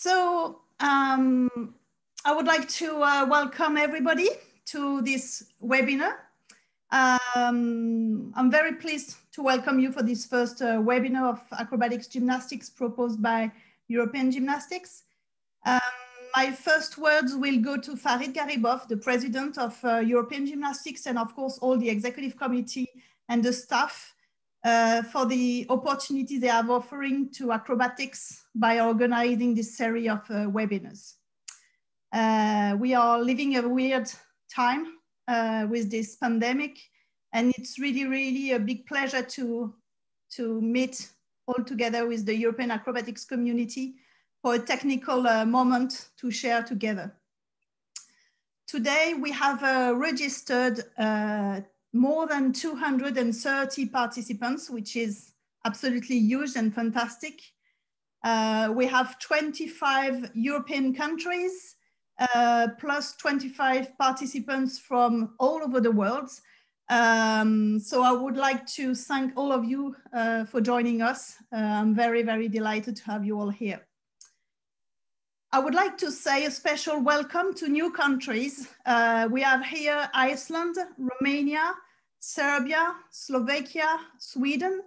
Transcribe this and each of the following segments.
I would like to welcome everybody to this webinar. I'm very pleased to welcome you for this first webinar of acrobatic gymnastics proposed by European Gymnastics. My first words will go to Farid Garibov, the president of European Gymnastics, and of course all the executive committee and the staff for the opportunity they are offering to acrobatics by organizing this series of webinars. We are living a weird time with this pandemic, and it's really a big pleasure to meet all together with the European acrobatics community for a technical moment to share together. Today we have registered more than 230 participants, which is absolutely huge and fantastic. We have 25 European countries, plus 25 participants from all over the world. So I would like to thank all of you for joining us. I'm very delighted to have you all here. I would like to say a special welcome to new countries. We have here Iceland, Romania, Serbia, Slovakia, Sweden.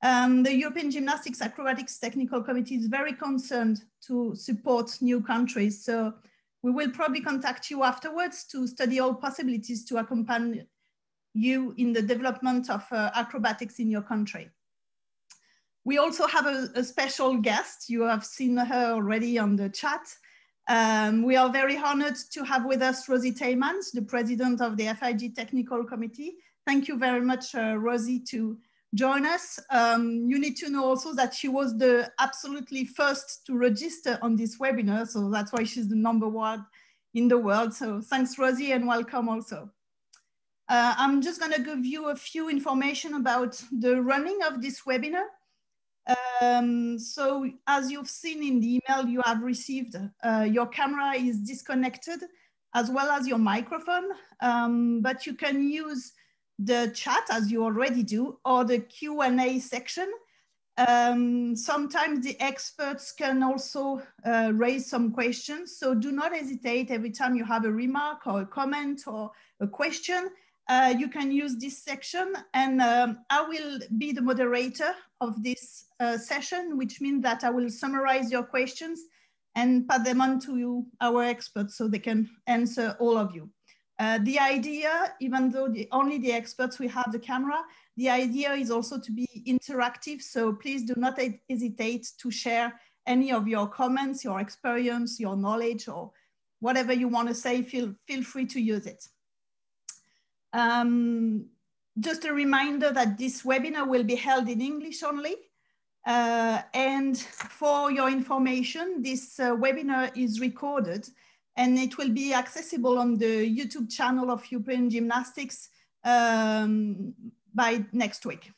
The European Gymnastics Acrobatics Technical Committee is very concerned to support new countries. So we will probably contact you afterwards to study all possibilities to accompany you in the development of acrobatics in your country. We also have a special guest. You have seen her already on the chat. We are very honored to have with us Rosie Teymans, the president of the FIG Technical Committee. Thank you very much, Rosie, to join us. You need to know also that she was the absolutely first to register on this webinar, so that's why she's the #1 in the world. So thanks, Rosie, and welcome also. I'm just gonna give you a few information about the running of this webinar. So as you've seen in the email you have received, your camera is disconnected as well as your microphone, but you can use the chat as you already do, or the Q&A section. Sometimes the experts can also raise some questions, so do not hesitate. Every time you have a remark or a comment or a question, you can use this section, and I will be the moderator of this session, which means that I will summarize your questions and pass them on to our experts so they can answer all of you. The idea, even though only the experts will have the camera, the idea is also to be interactive, so please do not hesitate to share any of your comments, your experience, your knowledge, or whatever you want to say. Feel free to use it. Just a reminder that this webinar will be held in English only. And for your information, this webinar is recorded and it will be accessible on the YouTube channel of European Gymnastics by next week.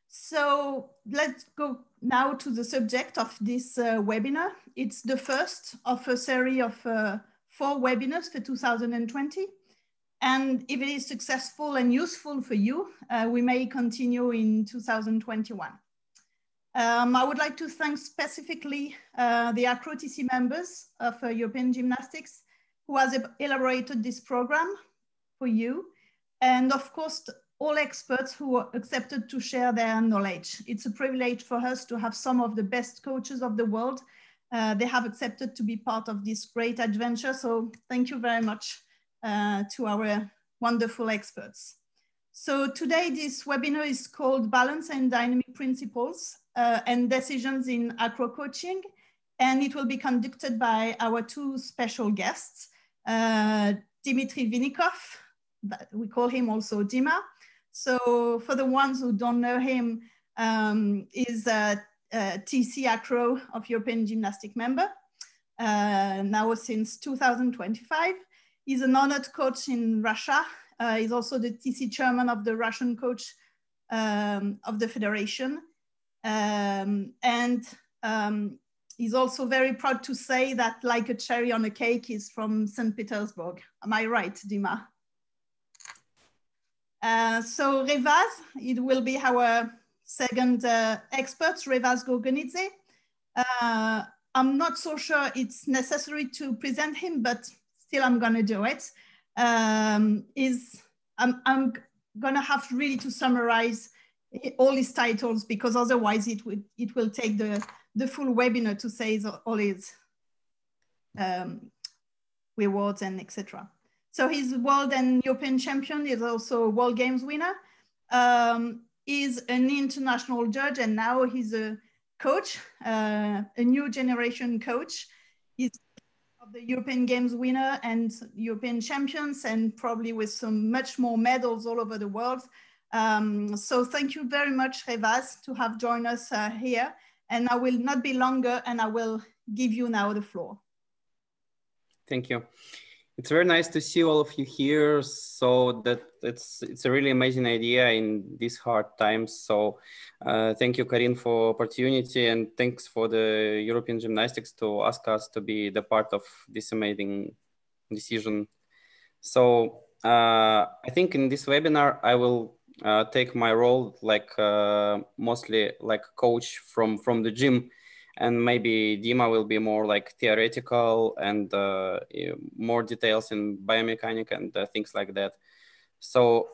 So let's go now to the subject of this webinar. It's the first of a series of 4 webinars for 2020. And if it is successful and useful for you, we may continue in 2021. I would like to thank specifically the AcroTC members of European Gymnastics who has elaborated this program for you. And of course, all experts who accepted to share their knowledge. It's a privilege for us to have some of the best coaches of the world. They have accepted to be part of this great adventure. So thank you very much to our wonderful experts. So today this webinar is called Balance and Dynamic Principles and Decisions in Acro Coaching, and it will be conducted by our 2 special guests, Dmitry Vinnikov, but we call him also Dima. So for the ones who don't know him, is a TC Acro of European Gymnastic member, now since 2025. He's an honored coach in Russia. He's also the TC chairman of the Russian coach of the federation. He's also very proud to say that, like a cherry on a cake, he's from St. Petersburg. Am I right, Dima? So Revaz, it will be our second expert, Revaz Gurgenidze. I'm not so sure it's necessary to present him, but still I'm gonna do it. I'm gonna have really to summarize all his titles, because otherwise it will take the full webinar to say all his rewards and etc. So he's world and European champion. He's also a World Games winner. He's an international judge, and now he's a coach, a new generation coach. He's of the European Games winner and European champions, and probably with some much more medals all over the world. So thank you very much, Revaz, to have joined us here. And I will not be longer, and I will give you now the floor. Thank you. It's very nice to see all of you here. So that it's a really amazing idea in these hard times. So thank you, Karin, for opportunity, and thanks for the European Gymnastics to ask us to be the part of this amazing decision. So I think in this webinar, I will take my role like mostly like coach from the gym. And maybe Dima will be more like theoretical and more details in biomechanics and things like that. So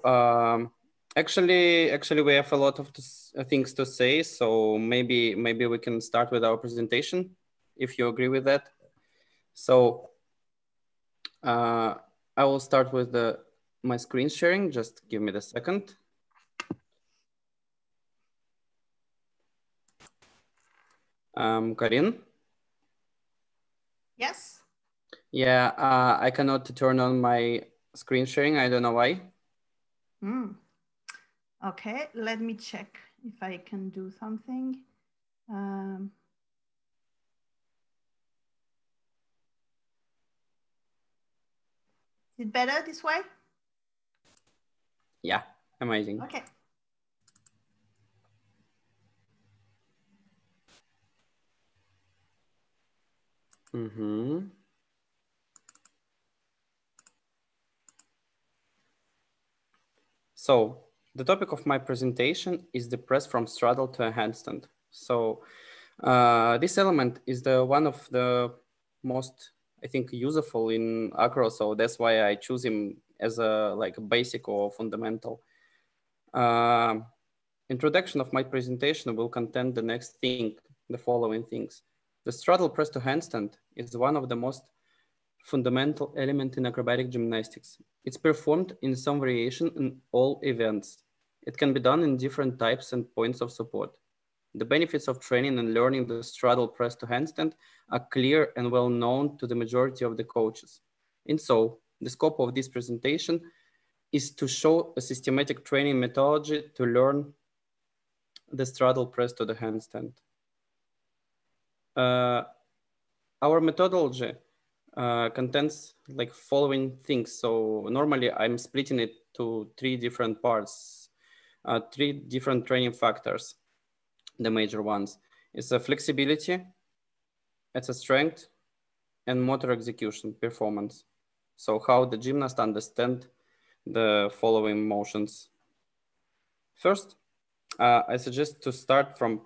actually we have a lot of things to say. So maybe we can start with our presentation, if you agree with that. So I will start with my screen sharing. Just give me the second. Karin? Yes. Yeah, I cannot turn on my screen sharing. I don't know why. Okay, let me check if I can do something. Is it better this way? Yeah, amazing. Okay. So the topic of my presentation is the press from straddle to a handstand. So this element is the one of the most, I think, useful in acro. So that's why I choose him as a like basic or fundamental. Introduction of my presentation will contain the next thing, the following things. The straddle press to handstand is one of the most fundamental element in acrobatic gymnastics. It's performed in some variation in all events. It can be done in different types and points of support. The benefits of training and learning the straddle press to handstand are clear and well known to the majority of the coaches. And so, the scope of this presentation is to show a systematic training methodology to learn the straddle press to the handstand. Our methodology contains like following things. So normally I'm splitting it to 3 different parts, 3 different training factors. The major ones is a flexibility, it's a strength, and motor execution performance. So how the gymnast understand the following motions. First, I suggest to start from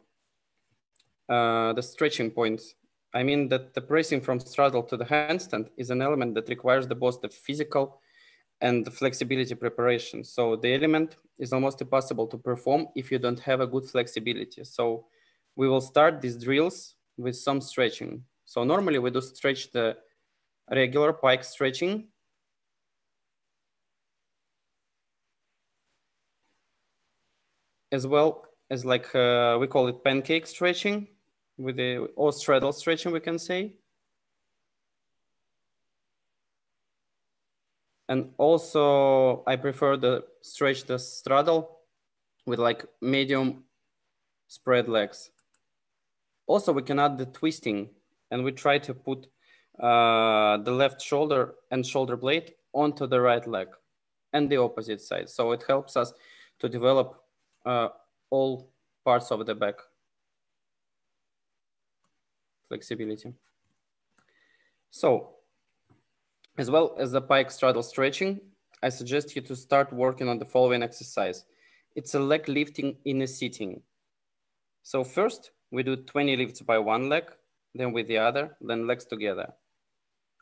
the stretching points. I mean that the pressing from straddle to the handstand is an element that requires both the physical and the flexibility preparation. So the element is almost impossible to perform if you don't have a good flexibility. So we will start these drills with some stretching. So normally we do stretch the regular pike stretching. As well as like, we call it pancake stretching with the, or straddle stretching, we can say. And also I prefer to stretch the straddle with like medium spread legs. Also we can add the twisting, and we try to put the left shoulder and shoulder blade onto the right leg and the opposite side. So it helps us to develop all parts of the back flexibility. So as well as the pike straddle stretching, I suggest you to start working on the following exercise. It's a leg lifting in a sitting. So first we do 20 lifts by one leg, then with the other, then legs together.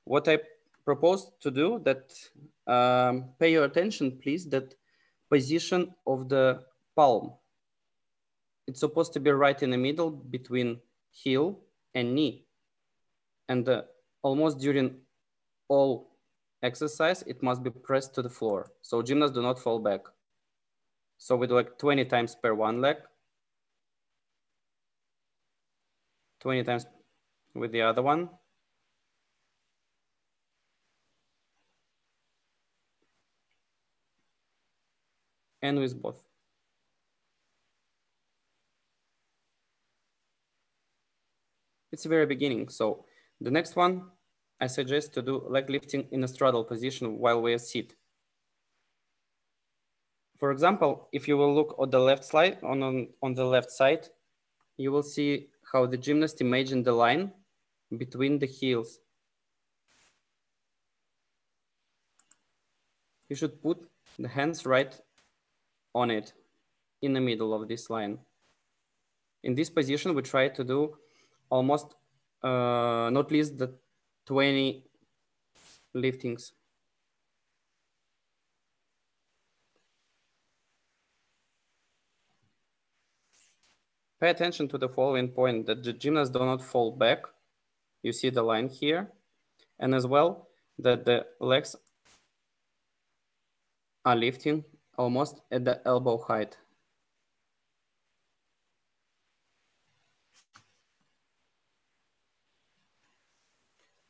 What I propose to do that, pay your attention, please, that position of the palm. It's supposed to be right in the middle between heel and knee. And almost during all exercise, it must be pressed to the floor. So gymnasts do not fall back. So we do like 20 times per one leg, 20 times with the other one. And with both. It's the very beginning. So the next one, I suggest to do leg lifting in a straddle position while we sit. For example, if you will look on the left side, on the left side, you will see how the gymnast imagine the line between the heels. You should put the hands right on it, in the middle of this line. In this position, we try to do almost not least the 20 liftings. Pay attention to the following point, that the gymnasts do not fall back. You see the line here. And as well, that the legs are lifting almost at the elbow height.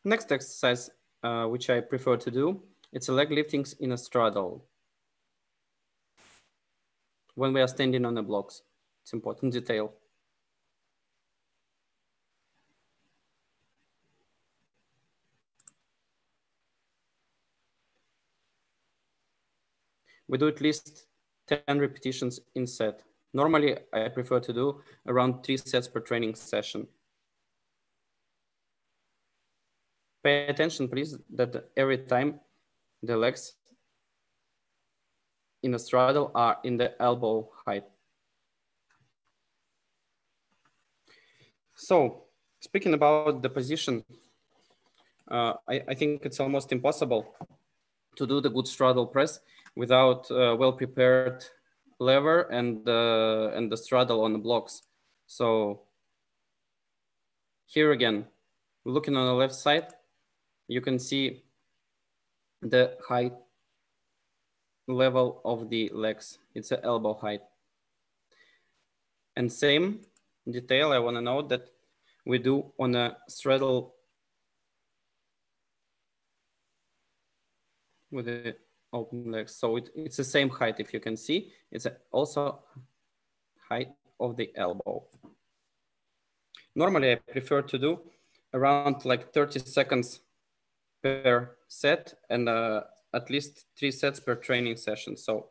Next exercise, which I prefer to do, it's a leg liftings in a straddle. When we are standing on the blocks, it's important detail. We do at least 10 repetitions in set. Normally, I prefer to do around 3 sets per training session. Pay attention, please, that every time the legs in a straddle are in the elbow height. So, speaking about the position, I think it's almost impossible to do the good straddle press without well-prepared lever and the straddle on the blocks. So here again, looking on the left side, you can see the height level of the legs. It's an elbow height. And same detail, I want to note that we do on a straddle with the open legs. So it's the same height, if you can see. It's also height of the elbow. Normally, I prefer to do around like 30 seconds per set and at least 3 sets per training session. So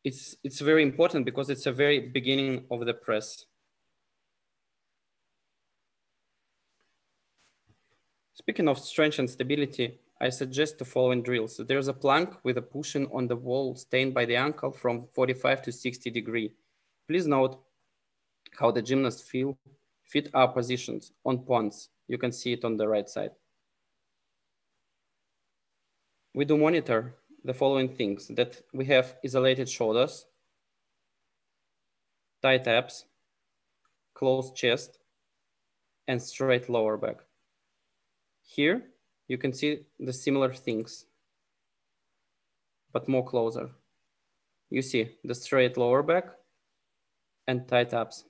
it's very important because it's a very beginning of the press. Speaking of strength and stability, I suggest the following drills. There's a plank with a pushing on the wall staying by the ankle from 45 to 60 degrees. Please note how the gymnasts fit our positions on pons. You can see it on the right side. We do monitor the following things, that we have isolated shoulders, tight abs, closed chest, and straight lower back. Here, you can see the similar things, but more closer. You see the straight lower back and tight abs.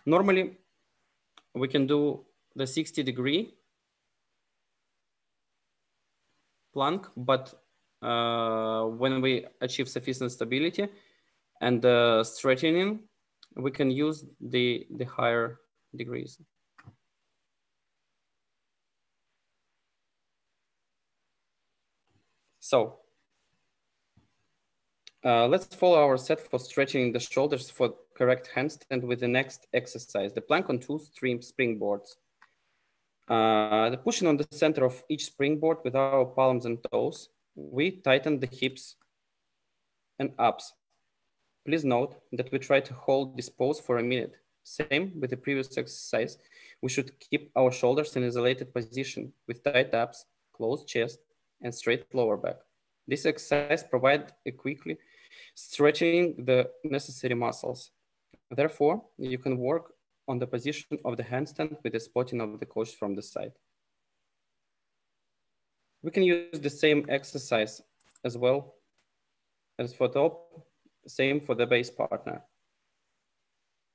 Normally, we can do the 60-degree plank, but when we achieve sufficient stability and straightening, we can use the higher degrees. So let's follow our set for stretching the shoulders for correct handstand with the next exercise, the plank on 2 springboards. The pushing on the center of each springboard with our palms and toes, we tighten the hips and abs. Please note that we try to hold this pose for a minute Same with the previous exercise. We should keep our shoulders in isolated position with tight abs, closed chest, and straight lower back. This exercise provides a quickly stretching the necessary muscles. Therefore, you can work on the position of the handstand with the spotting of the coach from the side. We can use the same exercise as well as for top, same for the base partner.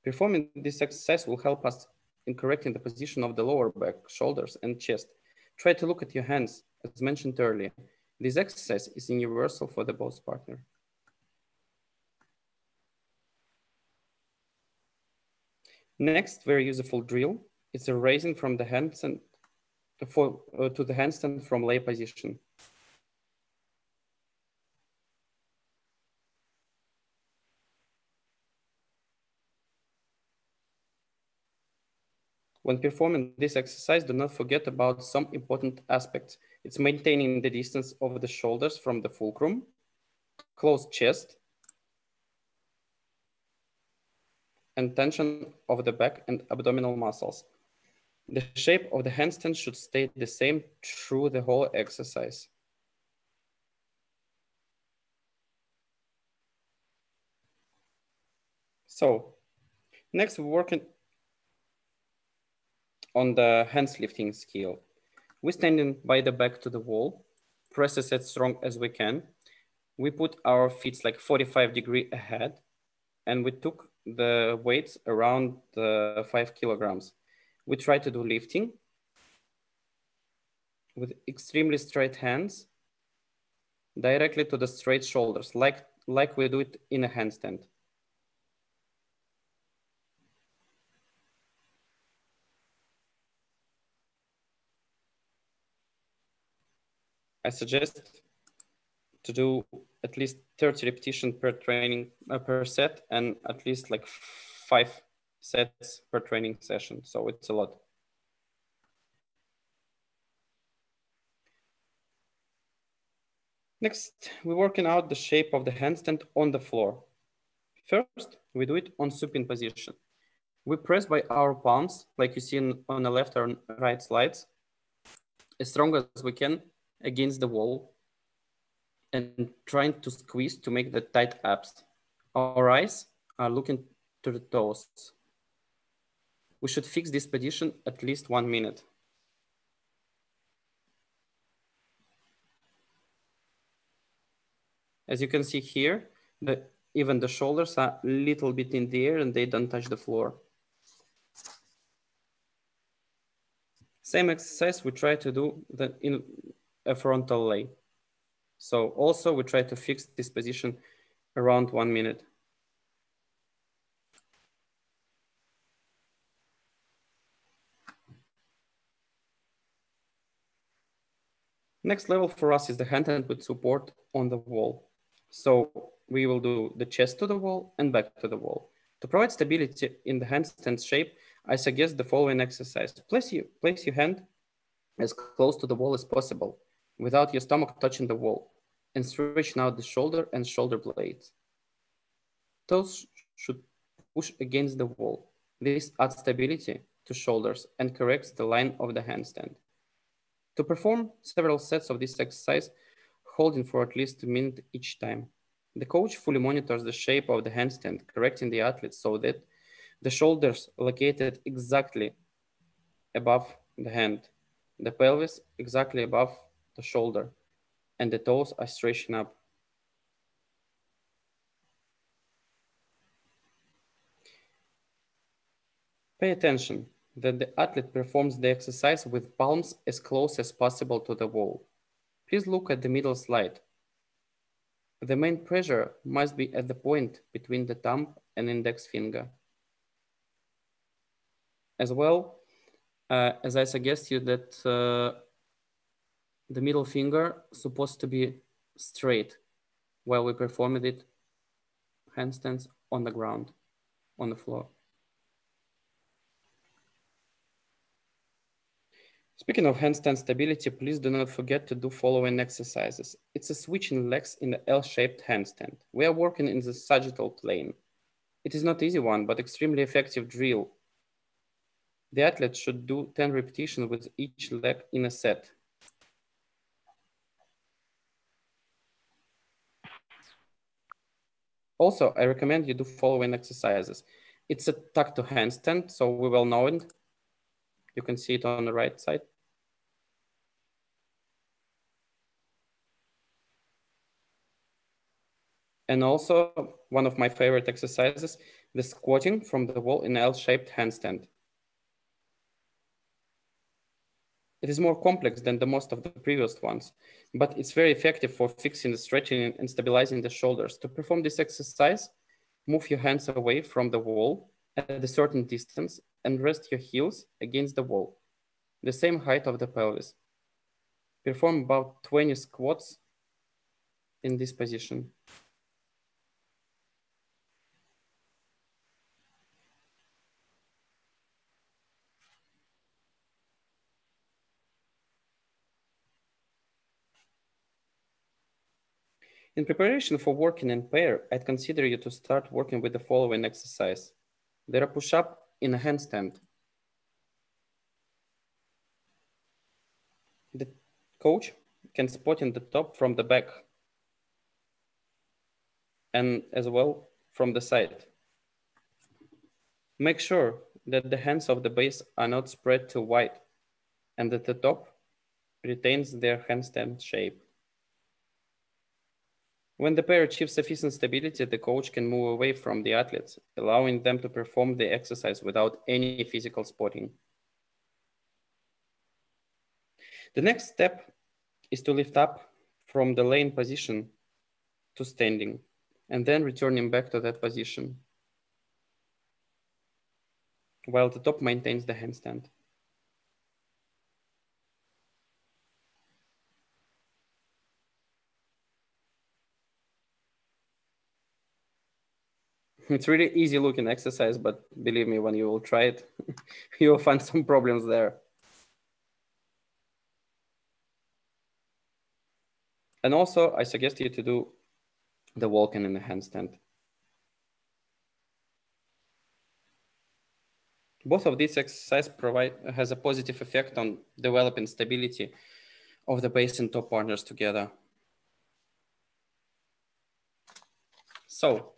Performing this exercise will help us in correcting the position of the lower back, shoulders, and chest. Try to look at your hands, as mentioned earlier. This exercise is universal for the both partner. Next, very useful drill is a raising from the handstand to the handstand from lay position. When performing this exercise, do not forget about some important aspects. It's maintaining the distance of the shoulders from the fulcrum, closed chest, and tension of the back and abdominal muscles. The shape of the handstand should stay the same through the whole exercise. So, next we're working on the hands lifting skill. We're standing by the back to the wall, press it as strong as we can. We put our feet like 45 degrees ahead, and we took the weights around 5 kilograms. We try to do lifting with extremely straight hands directly to the straight shoulders, like we do it in a handstand. I suggest to do at least 30 repetitions per training per set, and at least like 5 sets per training session. So it's a lot. Next, we're working out the shape of the handstand on the floor. First, we do it on supine position. We press by our palms, like you see on the left or right slides, as strong as we can against the wall, and trying to squeeze to make the tight abs. Our eyes are looking to the toes. We should fix this position at least 1 minute. As you can see here, even the shoulders are a little bit in the air and they don't touch the floor. Same exercise we try to do in a frontal lay. So also we try to fix this position around 1 minute. Next level for us is the handstand with support on the wall. So we will do the chest to the wall and back to the wall. To provide stability in the handstand shape, I suggest the following exercise. Place your hand as close to the wall as possible without your stomach touching the wall, and stretching out the shoulder and shoulder blades. Toes should push against the wall. This adds stability to shoulders and corrects the line of the handstand. To perform several sets of this exercise, holding for at least a minute each time. The coach fully monitors the shape of the handstand, correcting the athlete so that the shoulders are located exactly above the hand, the pelvis exactly above the shoulder, and the toes are stretching up. Pay attention that the athlete performs the exercise with palms as close as possible to the wall. Please look at the middle slide. The main pressure must be at the point between the thumb and index finger. As well, as I suggest you that the middle finger is supposed to be straight while we perform it handstands on the ground, on the floor. Speaking of handstand stability, please do not forget to do following exercises. It's a switching legs in the L-shaped handstand. We are working in the sagittal plane. It is not easy one, but extremely effective drill. The athlete should do 10 repetitions with each leg in a set. Also, I recommend you do following exercises. It's a tuck to handstand, so we will know it. You can see it on the right side. And also one of my favorite exercises, the squatting from the wall in L-shaped handstand. It is more complex than the most of the previous ones, but it's very effective for fixing the stretching and stabilizing the shoulders. To perform this exercise, move your hands away from the wall at a certain distance and rest your heels against the wall, the same height of the pelvis. Perform about 20 squats in this position. In preparation for working in pair, I'd consider you to start working with the following exercise. There are push-up in a handstand. The coach can spot in the top from the back and as well from the side. Make sure that the hands of the base are not spread too wide and that the top retains their handstand shape. When the pair achieves sufficient stability, the coach can move away from the athletes, allowing them to perform the exercise without any physical spotting. The next step is to lift up from the laying position to standing and then returning back to that position while the top maintains the handstand. It's really easy looking exercise, but believe me, when you will try it, you will find some problems there. And also, I suggest you to do the walking in the handstand. Both of these exercises has a positive effect on developing stability of the base and top partners together. So,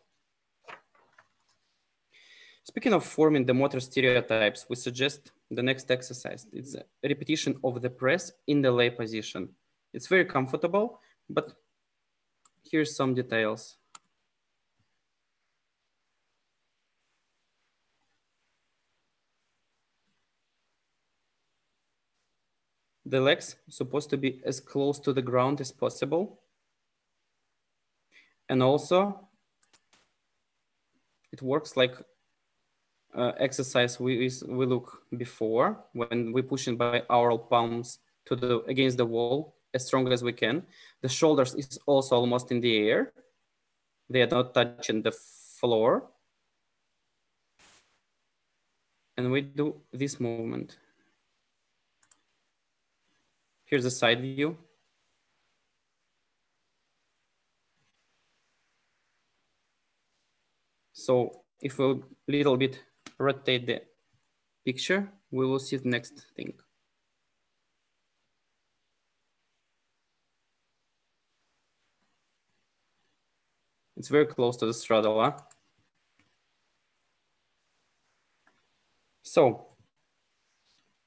speaking of forming the motor stereotypes, we suggest the next exercise. It's a repetition of the press in the lay position. It's very comfortable, but here's some details. The legs are supposed to be as close to the ground as possible. And also, it works like exercise we look before when we're pushing by our palms to against the wall as strong as we can. The shoulders is also almost in the air. They are not touching the floor. And we do this movement. Here's a side view. So if we a little bit rotate the picture, we will see the next thing. It's very close to the straddle. Huh? So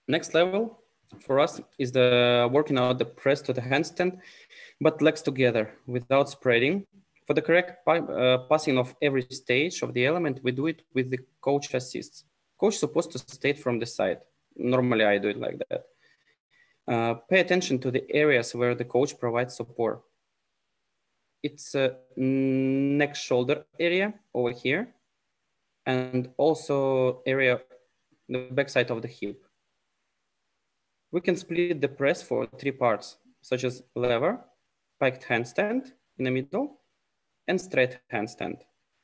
next level for us is the working out the press to the handstand, but legs together without spreading. For the correct passing of every stage of the element, we do it with the coach assists. Coach is supposed to state from the side. Normally I do it like that. Pay attention to the areas where the coach provides support. It's a neck shoulder area over here, and also area, the backside of the hip. We can split the press for 3 parts, such as lever, piked handstand in the middle, and straight handstand.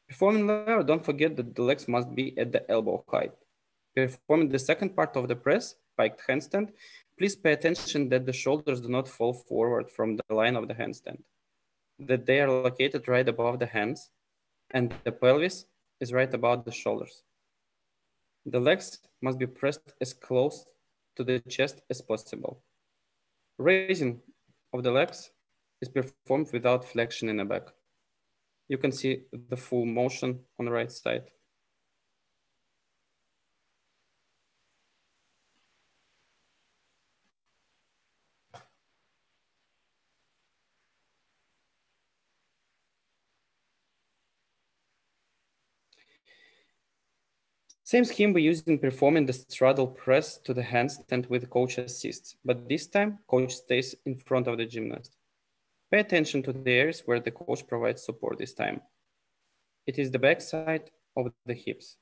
Performing lever, don't forget that the legs must be at the elbow height. Performing the second part of the press, piked handstand, please pay attention that the shoulders do not fall forward from the line of the handstand, that they are located right above the hands, and the pelvis is right above the shoulders. The legs must be pressed as close to the chest as possible. Raising of the legs is performed without flexion in the back. You can see the full motion on the right side. Same scheme we use in performing the straddle press to the handstand with coach assist, but this time coach stays in front of the gymnast. Pay attention to the areas where the coach provides support this time. It is the back side of the hips.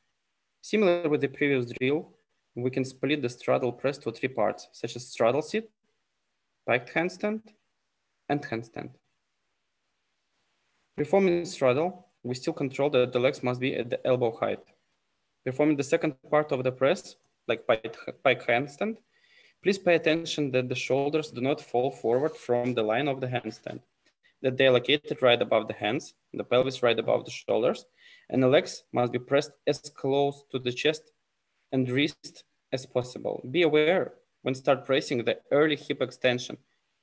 Similar with the previous drill, we can split the straddle press to 3 parts, such as straddle sit, piked handstand, and handstand. Performing straddle, we still control that the legs must be at the elbow height. Performing the second part of the press, like pike handstand, please pay attention that the shoulders do not fall forward from the line of the handstand, that they are located right above the hands, the pelvis right above the shoulders, and the legs must be pressed as close to the chest and wrist as possible. Be aware when start pressing, the early hip extension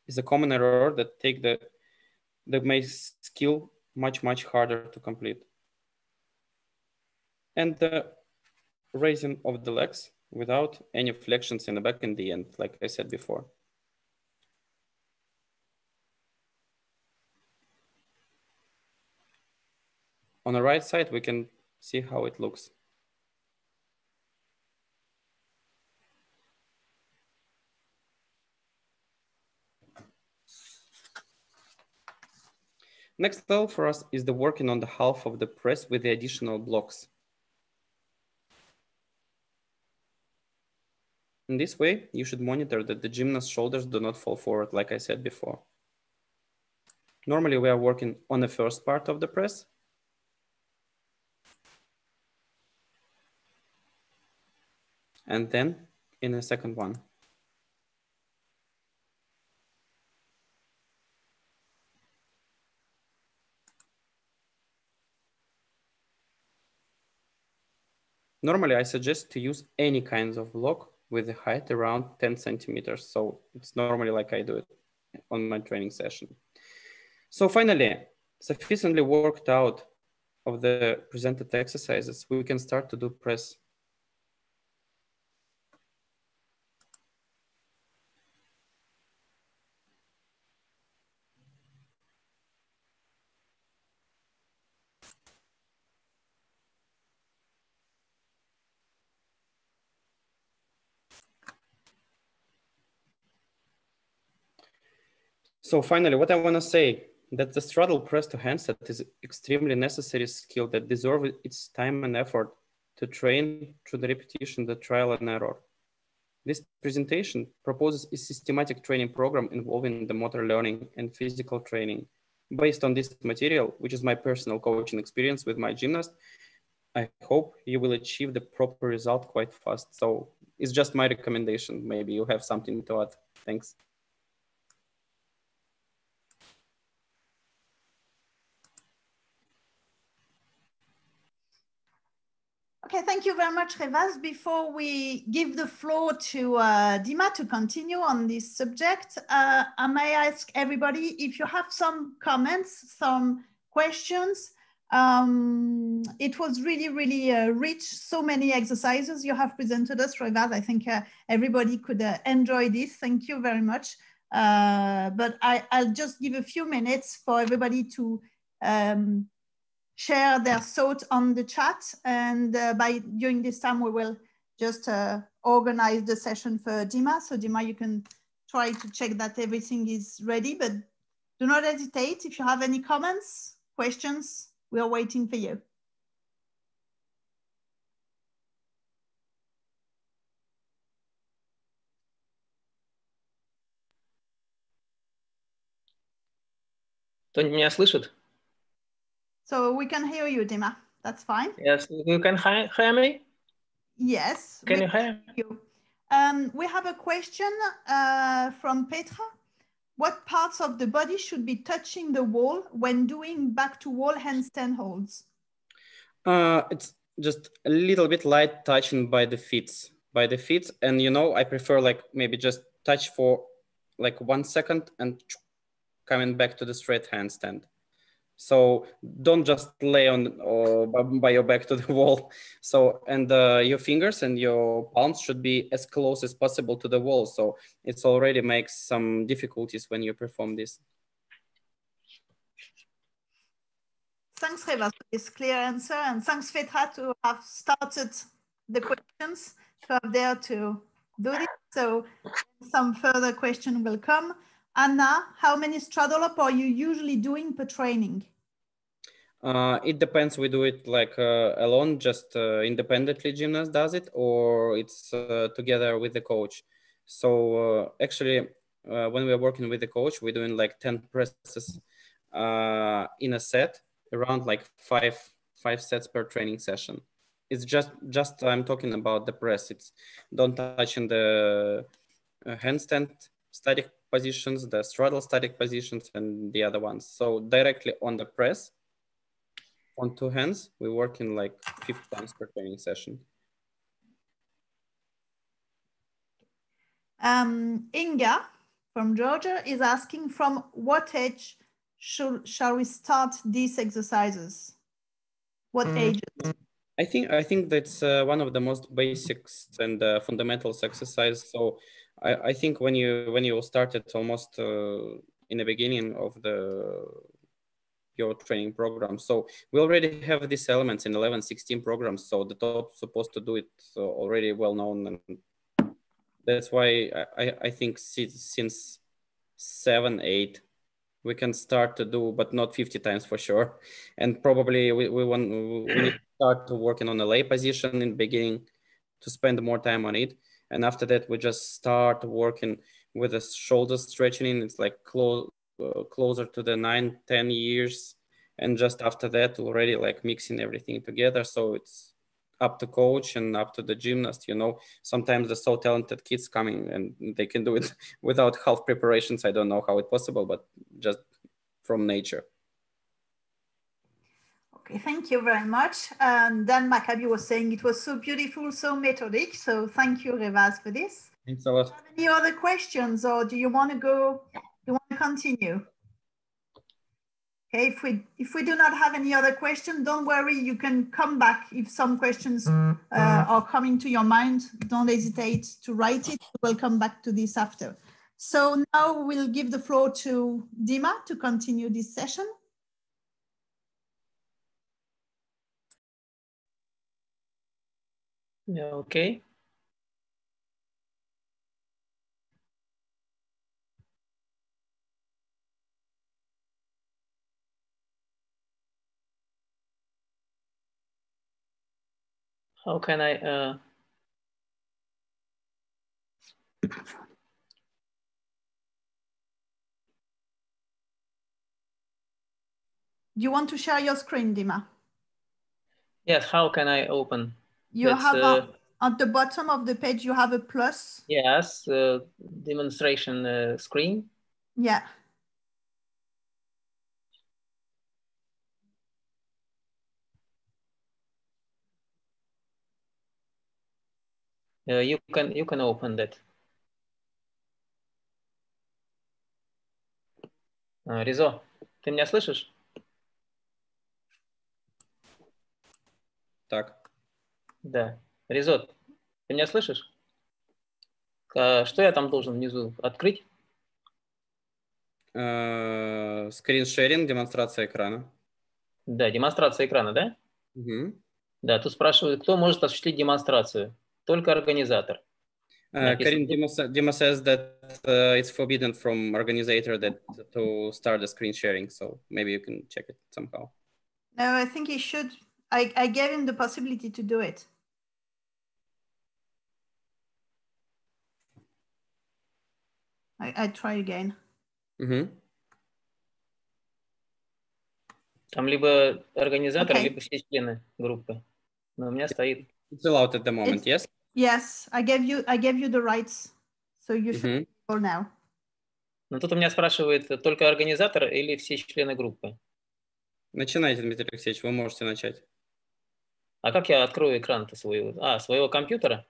is a common error that makes skill much harder to complete. And the raising of the legs without any flexions in the back in the end, like I said before. On the right side, we can see how it looks. Next level for us is the working on the half of the press with the additional blocks. In this way, you should monitor that the gymnast's shoulders do not fall forward, like I said before. Normally, we are working on the first part of the press. And then in the second one. Normally, I suggest to use any kinds of block with a height around 10 centimeters. So it's normally like I do it on my training session. So finally, sufficiently worked out of the presented exercises, we can start to do press. So finally, what I want to say, that the straddle press to handstand is extremely necessary skill that deserves its time and effort to train through the repetition, the trial and error. This presentation proposes a systematic training program involving the motor learning and physical training. Based on this material, which is my personal coaching experience with my gymnast, I hope you will achieve the proper result quite fast. So it's just my recommendation. Maybe you have something to add. Thanks. Okay, thank you very much, Revaz. Before we give the floor to Dima to continue on this subject, I may ask everybody if you have some comments, some questions. It was really rich, so many exercises you have presented us, Revaz. I think everybody could enjoy this. Thank you very much. But I'll just give a few minutes for everybody to share their thoughts on the chat, and during this time we will just organize the session for Dima. So Dima, you can try to check that everything is ready, but do not hesitate if you have any comments, questions. We are waiting for you. Кто-нибудь меня слышит? So we can hear you, Dima. That's fine. Yes, you can hear me? Yes. Can you hear you? We have a question from Petra. What parts of the body should be touching the wall when doing back to wall handstand holds? It's just a little bit light touching by the feet, and you know, I prefer like maybe just touch for like 1 second and coming back to the straight handstand. So don't just lay on or by your back to the wall. So, and your fingers and your palms should be as close as possible to the wall. So it's already makes some difficulties when you perform this. Thanks, Revaz, for this clear answer. And thanks, Petra, to have started the questions, to have there to do this. So some further question will come. Anna, how many straddle up are you usually doing per training? It depends. We do it like alone, just independently gymnast does it, or it's together with the coach. So actually, when we're working with the coach, we're doing like 10 presses in a set, around like five sets per training session. It's just I'm talking about the press. It's don't touch in the handstand static positions, the straddle static positions, and the other ones. So directly on the press, on 2 hands, we work in like 50 times per training session. Inga from Georgia is asking, from what age shall we start these exercises? What ages? I think that's one of the most basics and fundamentals exercise. So I think when you start it almost in the beginning of your training program. So we already have these elements in 11, 16 programs. So the top supposed to do it already well known, and that's why I think since 7, 8 we can start to do, but not 50 times for sure. And probably we need to start working on a lay position in the beginning to spend more time on it. And after that, we just start working with the shoulder stretching. It's like closer to the 9, 10 years. And just after that, already like mixing everything together. So it's up to coach and up to the gymnast. You know, sometimes the so talented kids coming and they can do it without half preparations. I don't know how it's possible, but just from nature. Okay, thank you very much. And Dan Maccabi was saying it was so beautiful, so methodic. So thank you, Revaz, for this. Thanks a lot. Do you have any other questions, or do you want to go? Do you want to continue? Okay, if we do not have any other question, don't worry, you can come back if some questions are coming to your mind. Don't hesitate to write it. We'll come back to this after. So now we'll give the floor to Dima to continue this session. Yeah, okay. How can I? You want to share your screen, Dima? Yes, how can I open? You have at the bottom of the page, you have a plus. Yes, demonstration screen. Yeah. You can open that. Ризо, ты меня слышишь? Так. Да. Ризо, ты меня слышишь? Что я там должен внизу открыть? Скриншеринг, демонстрация экрана. Да, демонстрация экрана, да? Угу. Да, тут спрашивают, кто может осуществить демонстрацию? Только организатор. Karin, Dima says that it's forbidden from organizer to start the screen sharing. So maybe you can check it somehow. No, I think he should. I gave him the possibility to do it. I try again. Mm-hmm. Там либо организатор, либо все члены группы. Но у меня стоит. It's allowed at the moment, yes? Yes, I gave you the rights, so you should go now. Но тут у меня спрашивает, только организатор или все члены группы? Начинайте, Дмитрий Алексеевич, вы можете начать. А как я открою экран-то своего? Своего компьютера?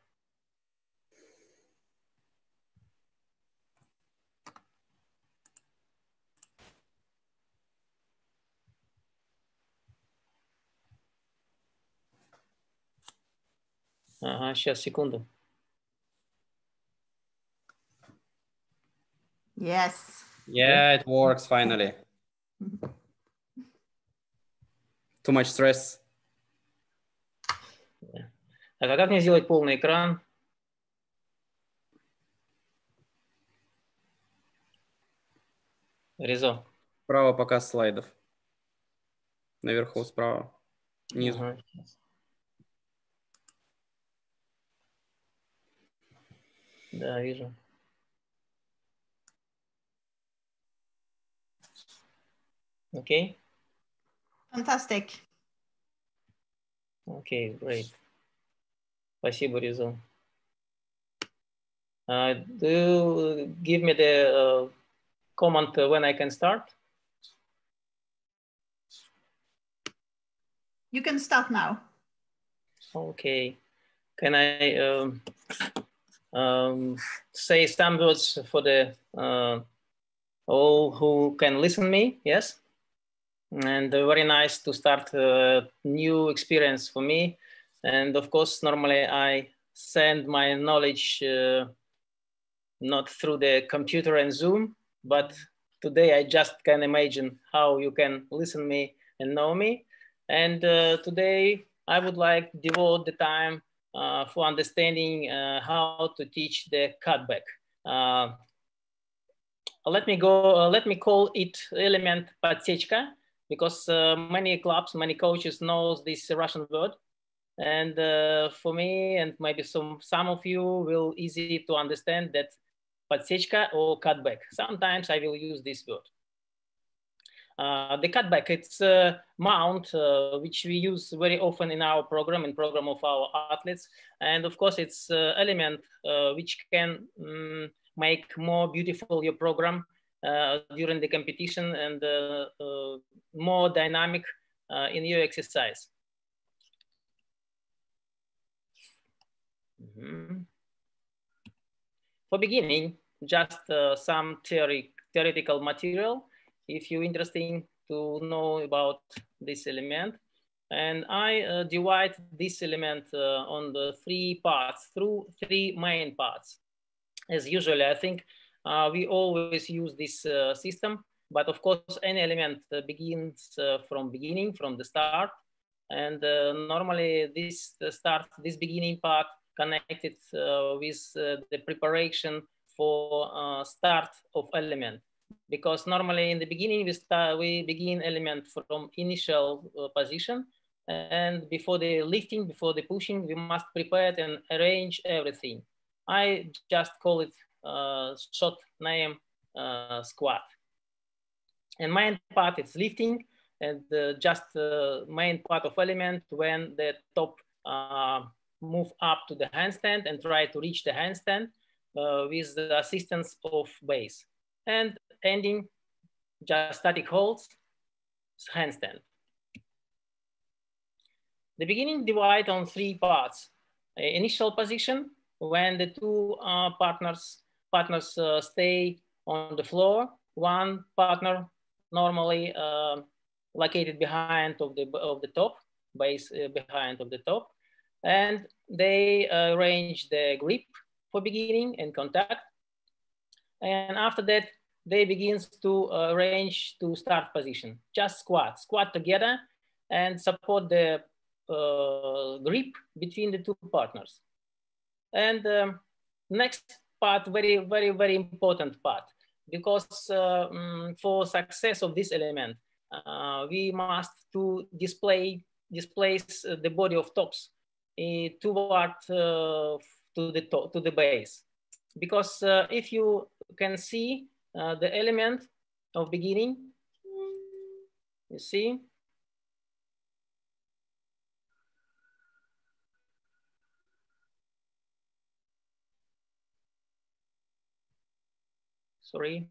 Ага, сейчас, секунду. Yes. Yeah, it works finally. Too much stress. А как мне сделать полный экран? Резо. Справа показ слайдов. Наверху справа. Низу. Ага. Да, вижу. Окей. Fantastic. Окей, great. Спасибо, Резо. Do you give me the comment when I can start? You can start now. Okay. Can I say some words for the all who can listen me? Yes. And very nice to start a new experience for me. And of course, normally I send my knowledge not through the computer and Zoom, but today I just can imagine how you can listen me and know me. And today I would like to devote the time for understanding how to teach the cutback. Let me call it element подсечка, because many clubs, many coaches knows this Russian word. And for me, and maybe some of you will easy to understand that подсечка or cutback. Sometimes I will use this word. The cutback, it's a mount which we use very often in our program, in program of our athletes. And of course, it's element which can make more beautiful your program during the competition and more dynamic in your exercise. For beginning, just some theoretical material, if you're interested to know about this element. And I divide this element on the three parts, through three main parts. As usually, I think we always use this system, but of course, any element begins from the start. And normally this beginning part connected with the preparation for start of element. Because normally in the beginning, we begin element from initial position. And before the lifting, before the pushing, we must prepare and arrange everything. I just call it short name squat. And main part is lifting, and just main part of element when the top move up to the handstand and try to reach the handstand with the assistance of base. And ending just static holds, handstand. The beginning divide on three parts. Initial position, when the two partners stay on the floor. One partner normally located behind of the top, base behind of the top. And they arrange the grip for beginning and contact. And after that, they begins to arrange to start position. Just squat together and support the grip between the two partners. And next part, very, very, very important part, because for success of this element, we must to displace the body of tops toward to the base. Because if you can see the element of beginning, you see, sorry.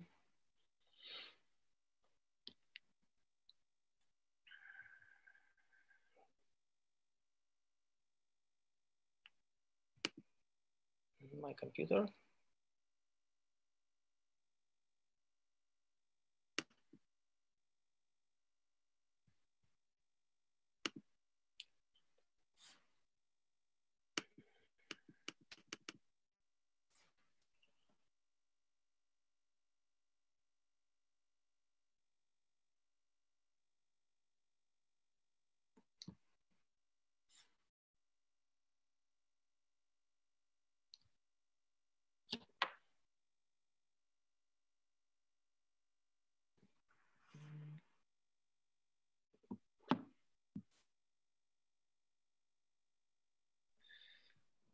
my computer.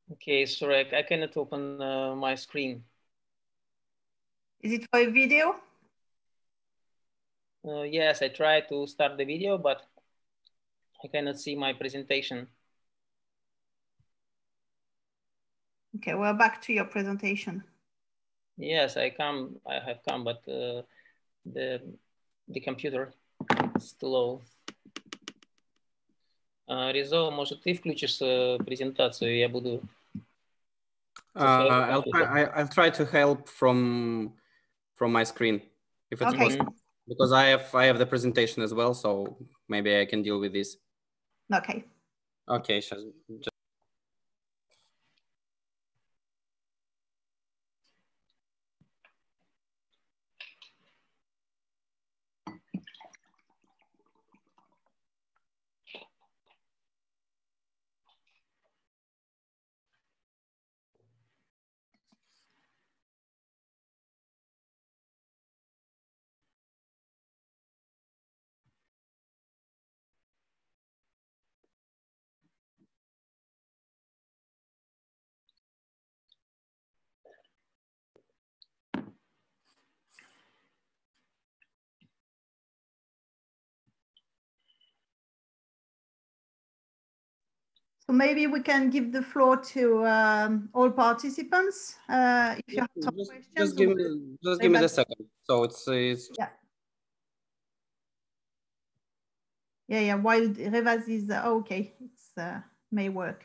Okay, sorry, I cannot open my screen. Is it for a video? Yes, I tried to start the video, but I cannot see my presentation. Okay, we're back to your presentation. Yes, I have come, but the computer is too low. Резо, может, ты включишь презентацию, я буду... I'll try to help from my screen if it's possible, because I have the presentation as well, so maybe I can deal with this. Okay. Okay, just... So maybe we can give the floor to all participants. If you have some questions. Just give me the second. So it's yeah. While Revaz is okay, it's may work.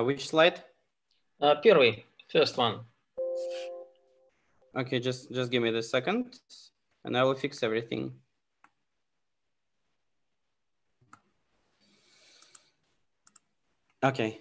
which slide? Первый, first one. Okay, just give me the second, and I will fix everything. Okay.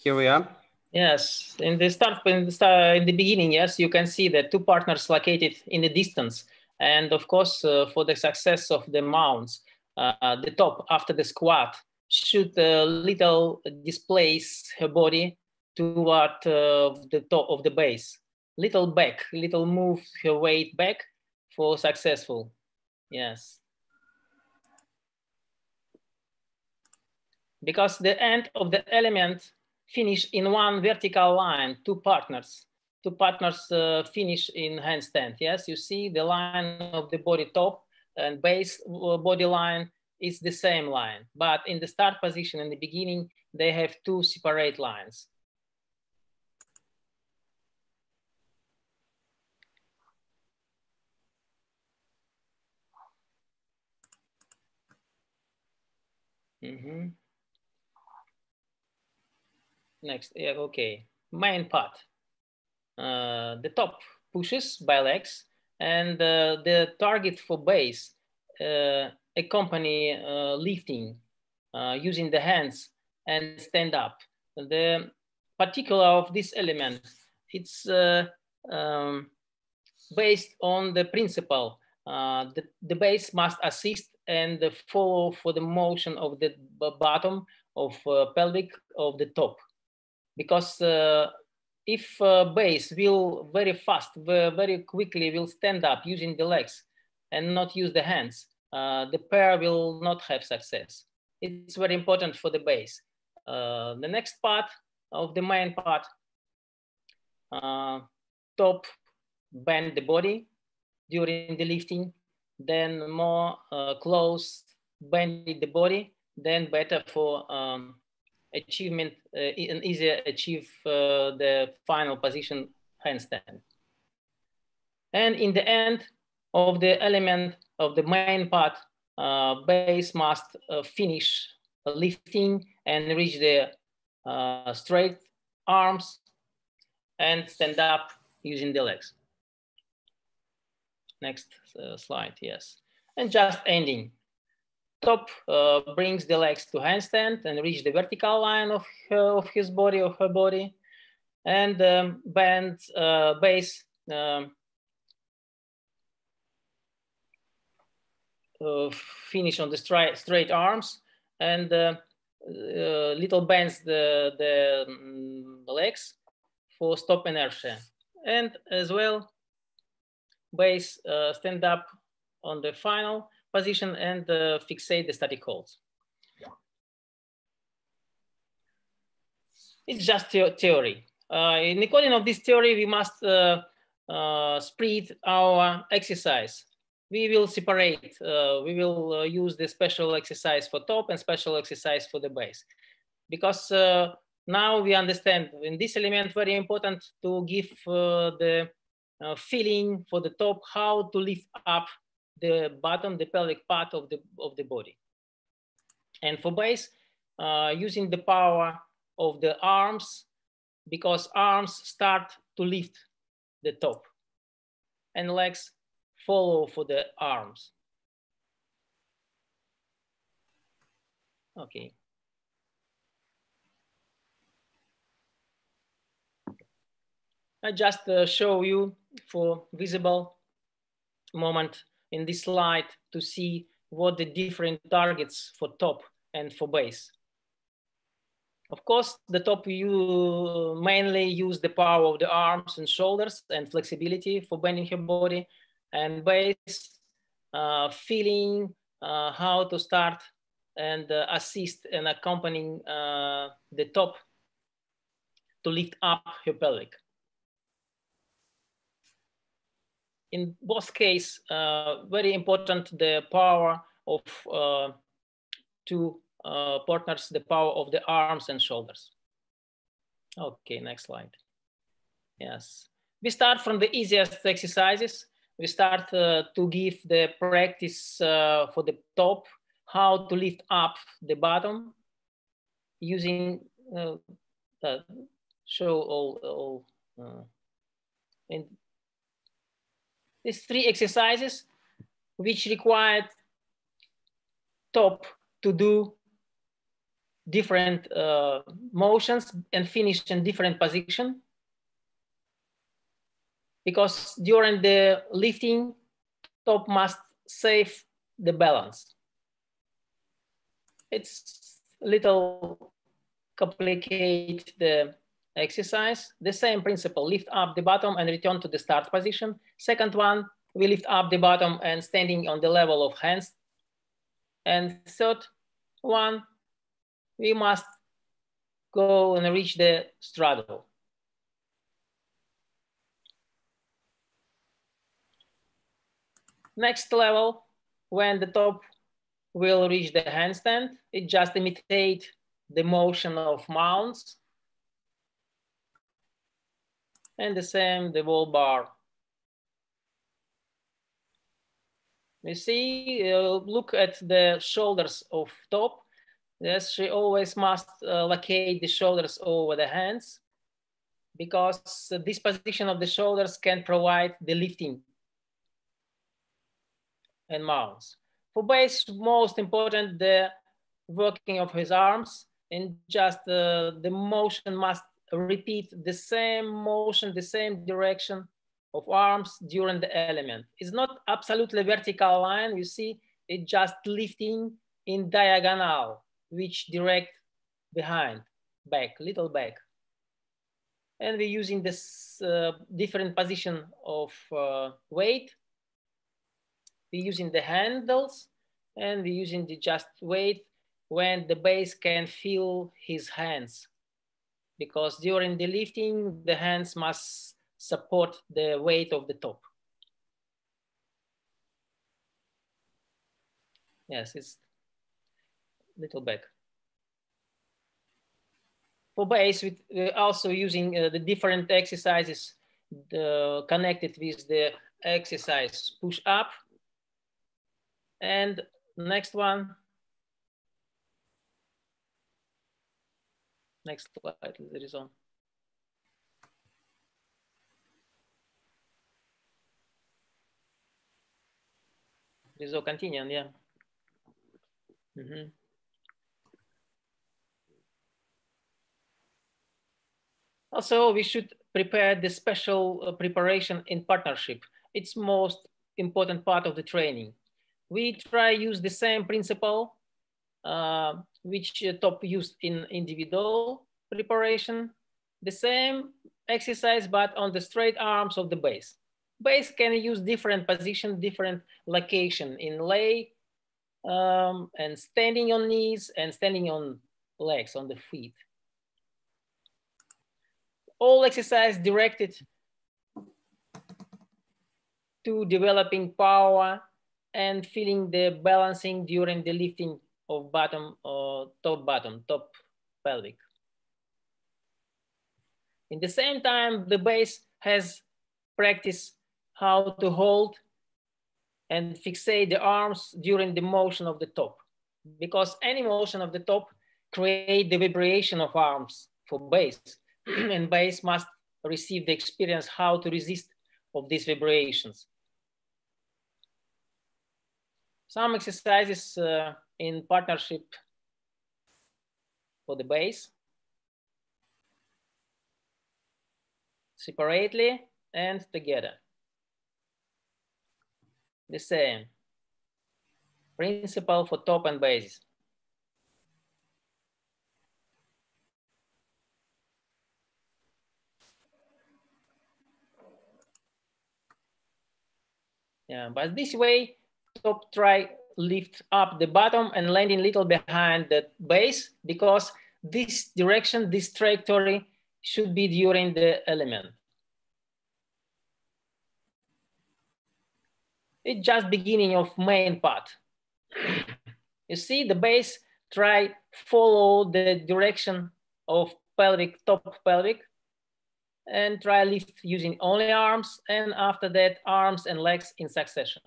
Here we are. Yes, in the beginning, yes, you can see the two partners located in the distance. And of course, for the success of the mounts, the top after the squat should little displace her body toward the top of the base. Little back, little move her weight back for successful. Yes. Because the end of the element finish in one vertical line, two partners finish in handstand. Yes, you see the line of the body top and base body line is the same line, but in the start position in the beginning, they have two separate lines. Next, yeah, okay, main part. The top pushes by legs, and the target for base accompany lifting using the hands and stand up. The particular of this element, it's based on the principle. The base must assist and follow for the motion of the bottom of pelvic of the top, because if base will very fast, very quickly will stand up using the legs and not use the hands, the pair will not have success. It's very important for the base. The next part of the main part, top bend the body during the lifting, then more close bend the body, then better for achievement and easier achieve the final position handstand. And in the end of the element of the main part, base must finish lifting and reach the straight arms and stand up using the legs. Next slide, yes. And just ending. Top brings the legs to handstand and reach the vertical line of his body or her body, and bends base finish on the straight arms, and little bends the legs for stop inertia, and as well base stand up on the final position and fixate the static holds. It's just theory. In according of this theory, we must spread our exercise. We will separate, we will use the special exercise for top and special exercise for the base. Because now we understand in this element, very important to give the feeling for the top, how to lift up the bottom, the pelvic part of the body. And for base, using the power of the arms, because arms start to lift the top and legs follow for the arms. Okay. I just show you for visible moment in this slide to see what the different targets for top and for base. Of course, the top you mainly use the power of the arms and shoulders and flexibility for bending your body, and base feeling how to start and assist and accompanying the top to lift up your pelvic. In both cases, very important the power of two partners, the power of the arms and shoulders. Okay, next slide. Yes, we start from the easiest exercises. We start to give the practice for the top, how to lift up the bottom using, show all in these three exercises, which required top to do different motions and finish in different position. Because during the lifting, top must save the balance. It's a little complicated the exercise. The same principle, lift up the bottom and return to the start position. Second one, we lift up the bottom and standing on the level of hands. And third one, we must go and reach the straddle. Next level, when the top will reach the handstand, it just imitate the motion of mounts. And the same, the wall bar. You see, look at the shoulders of top. Yes, she always must locate the shoulders over the hands, because this position of the shoulders can provide the lifting and mounts. For base, most important, the working of his arms, and just the motion must repeat the same motion, the same direction of arms during the element. It's not absolutely vertical line, you see, it's just lifting in diagonal, which direct behind, back, little back. And we're using this different position of weight. We're using the handles, and we're using the just weight when the base can feel his hands. Because during the lifting, the hands must support the weight of the top. Yes, it's little back. for base, we're also using the different exercises connected with the exercise push up. And next one. Next slide, there is on. Result continue, yeah. Also, we should prepare the special preparation in partnership. It's most important part of the training. We try use the same principle which top used in individual preparation, the same exercise, but on the straight arms of the base. Base can use different position, different location in lay and standing on knees and standing on legs, on the feet. All exercise directed to developing power and feeling the balancing during the lifting of bottom or top pelvic. In the same time, the base has practiced how to hold and fixate the arms during the motion of the top, because any motion of the top create the vibration of arms for base, and base must receive the experience how to resist of these vibrations. Some exercises in partnership for the base, separately and together. The same principle for top and base. Yeah, but this way, top try lift up the bottom and landing little behind the base, because this direction, this trajectory should be during the element. It's just beginning of main part. You see the base try follow the direction of pelvic, top pelvic, and try lift using only arms, and after that arms and legs in succession.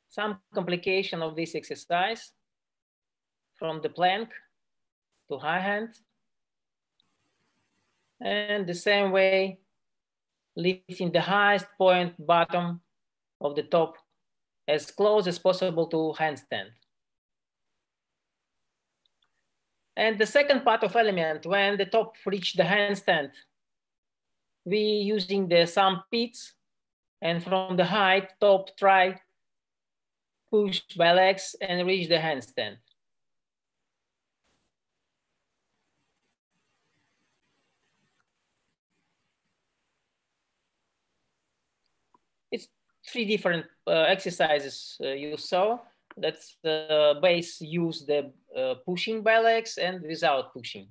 Some complication of this exercise from the plank to high hand. And the same way, lifting the highest point bottom of the top as close as possible to handstand. And the second part of element, when the top reach the handstand, we using the some pits, and from the height, top try push by legs and reach the handstand. It's three different exercises you saw. That's the base use the pushing by legs and without pushing.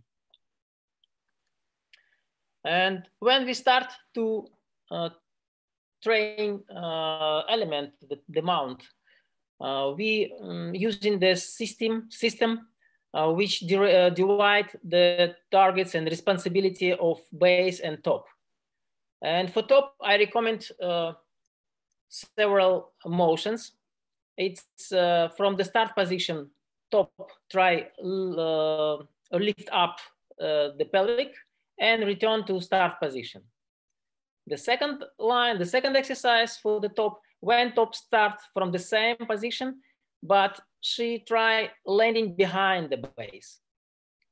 And when we start to train element, the mount, we using the system which divide the targets and responsibility of base and top. And for top, I recommend several motions. It's from the start position, top, try lift up the pelvic and return to start position. The second line, the second exercise for the top, when top starts from the same position, but she try landing behind the base.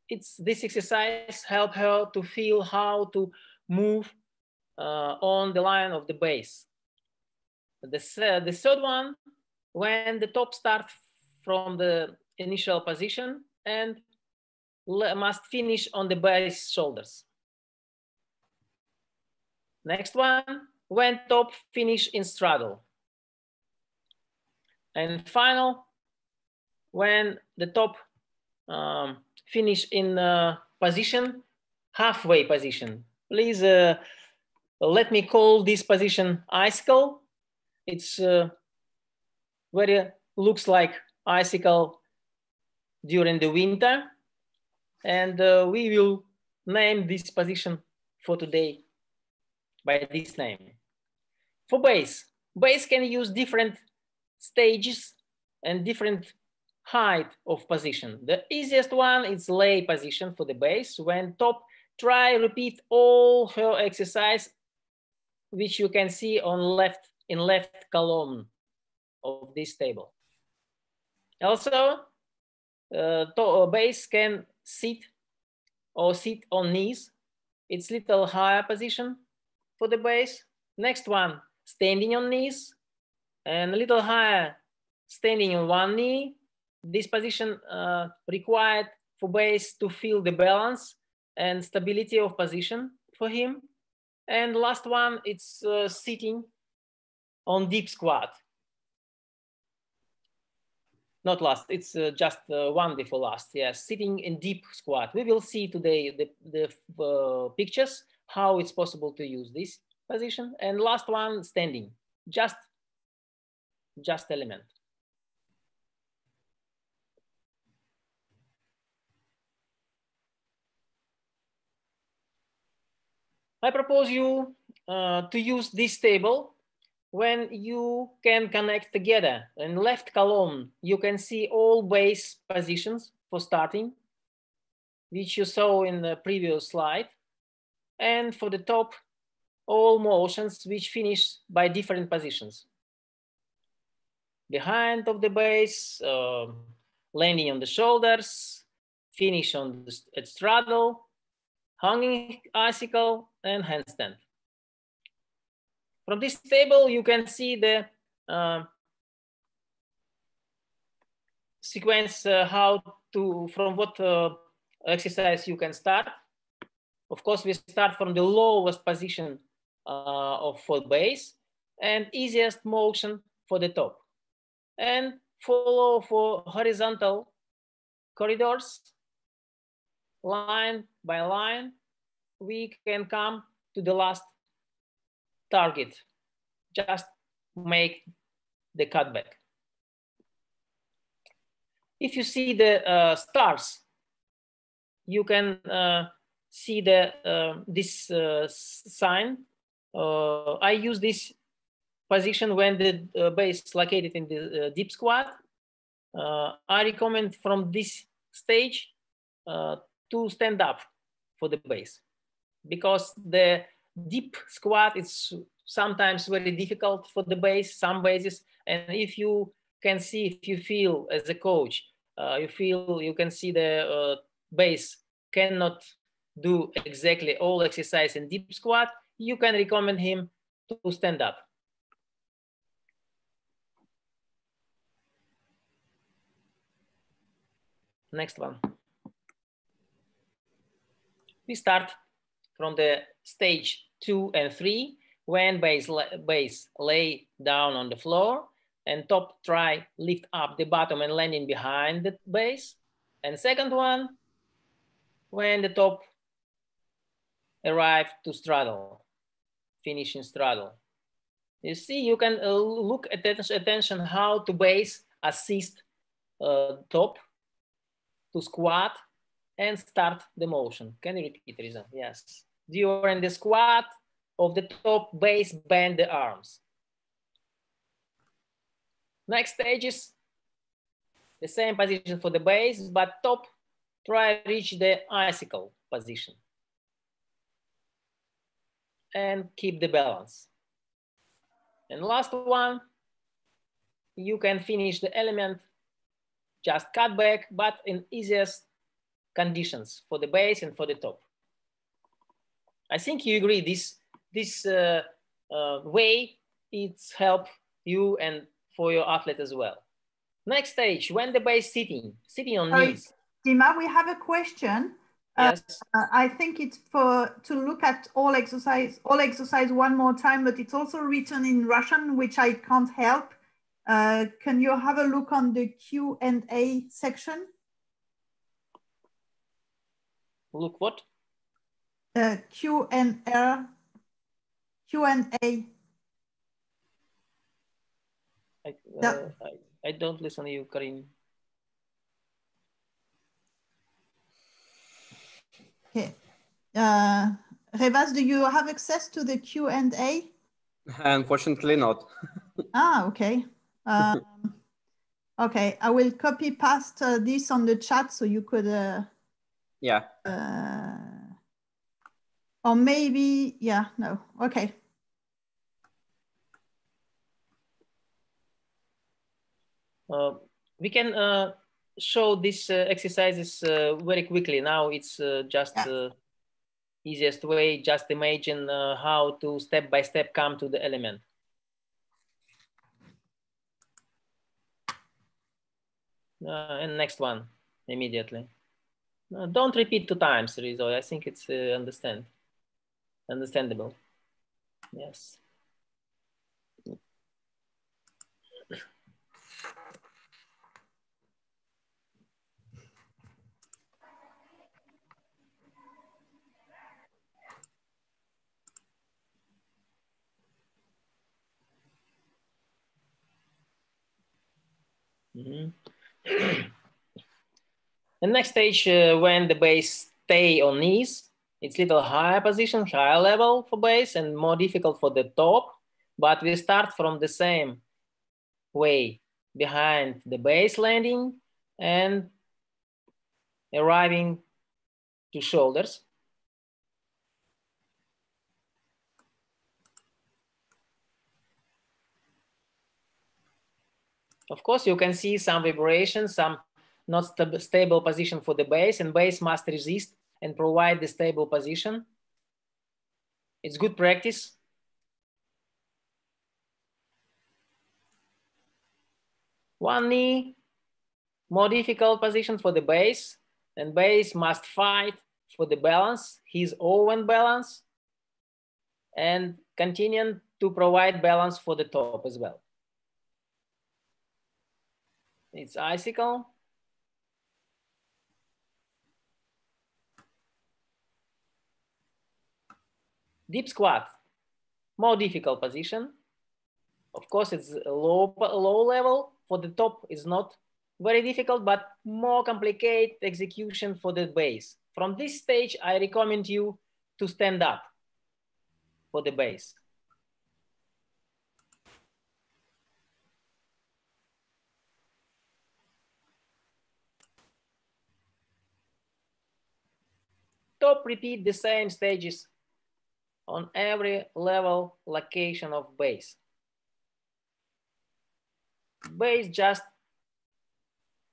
This exercise help her to feel how to move on the line of the base. The third one, when the top starts from the initial position and must finish on the base shoulders. Next one, when top finish in straddle. And final, when the top finish in position, halfway position. Please let me call this position icicle. It's very looks like icicle during the winter. And we will name this position for today by this name. For base can use different stages and different height of position. The easiest one is lay position for the base. When top, try repeat all her exercise, which you can see on left column of this table. Also, base can sit on knees. It's little higher position for the base. Next one, standing on knees, and a little higher, standing on one knee. This position required for base to feel the balance and stability of position for him. And last one, it's sitting on deep squat. Not last, it's just one before last. Yes, sitting in deep squat. We will see today the pictures, how it's possible to use this position. And last one, standing, just element. I propose you to use this table when you can connect together. In left column, you can see all base positions for starting, which you saw in the previous slide. And for the top, all motions which finish by different positions. Behind of the base, landing on the shoulders, finish on the straddle, hanging icicle, and handstand. From this table, you can see the sequence from what exercise you can start. Of course, we start from the lowest position for base and easiest motion for the top. And follow for horizontal corridors, line by line, we can come to the last target. Just make the cutback. If you see the stars, you can see this sign. I use this position when the base is located in the deep squat. I recommend from this stage to stand up for the base, because the deep squat is sometimes very difficult for the base, some bases. And if you can see, if you feel as a coach, you can see the base cannot do exactly all exercise in deep squat, you can recommend him to stand up. Next one. We start from the stage 2 and 3, when base lay down on the floor and top try lift up the bottom and landing behind the base. And second one, when the top arrive to straddle, finishing straddle. You see, you can look at attention how to base assist top to squat and start the motion. Can you repeat, Riza? Yes. During the squat of the top, base bend the arms. Next stage is the same position for the base, but top try reach the icicle position and keep the balance. And last one, you can finish the element, just cut back, but in easiest conditions for the base and for the top. I think you agree this way it's help you and for your athlete as well. Next stage, when the base sitting on knees. Dima, we have a question. Yes. I think it's to look at all exercise one more time, but it's also written in Russian, which I can't help. Can you have a look on the Q&A section? Look what? Q&A. I don't listen to you, Karin. Okay. Revaz, do you have access to the Q&A? Unfortunately not. Okay. Okay, I will copy past this on the chat so you could... yeah. Or maybe, yeah, no, okay. We can show these exercises very quickly. Now it's just easiest way. Just imagine how to step by step come to the element. And next one immediately. Don't repeat 2 times, Rizzo. I think it's understandable. Yes. The next stage, when the base stay on knees, it's little higher position, higher level for base and more difficult for the top, but we start from the same way behind the base landing and arriving to shoulders. Of course, you can see some vibration, some not stable position for the base, and base must resist and provide the stable position. It's good practice. One knee, more difficult position for the base, and base must fight for the balance, his own balance, and continue to provide balance for the top as well. It's icicle. Deep squat, more difficult position. Of course, it's a low level. For the top, it's not very difficult, but more complicated execution for the base. From this stage, I recommend you to stand up for the base. Top, repeat the same stages on every level location of base. Base just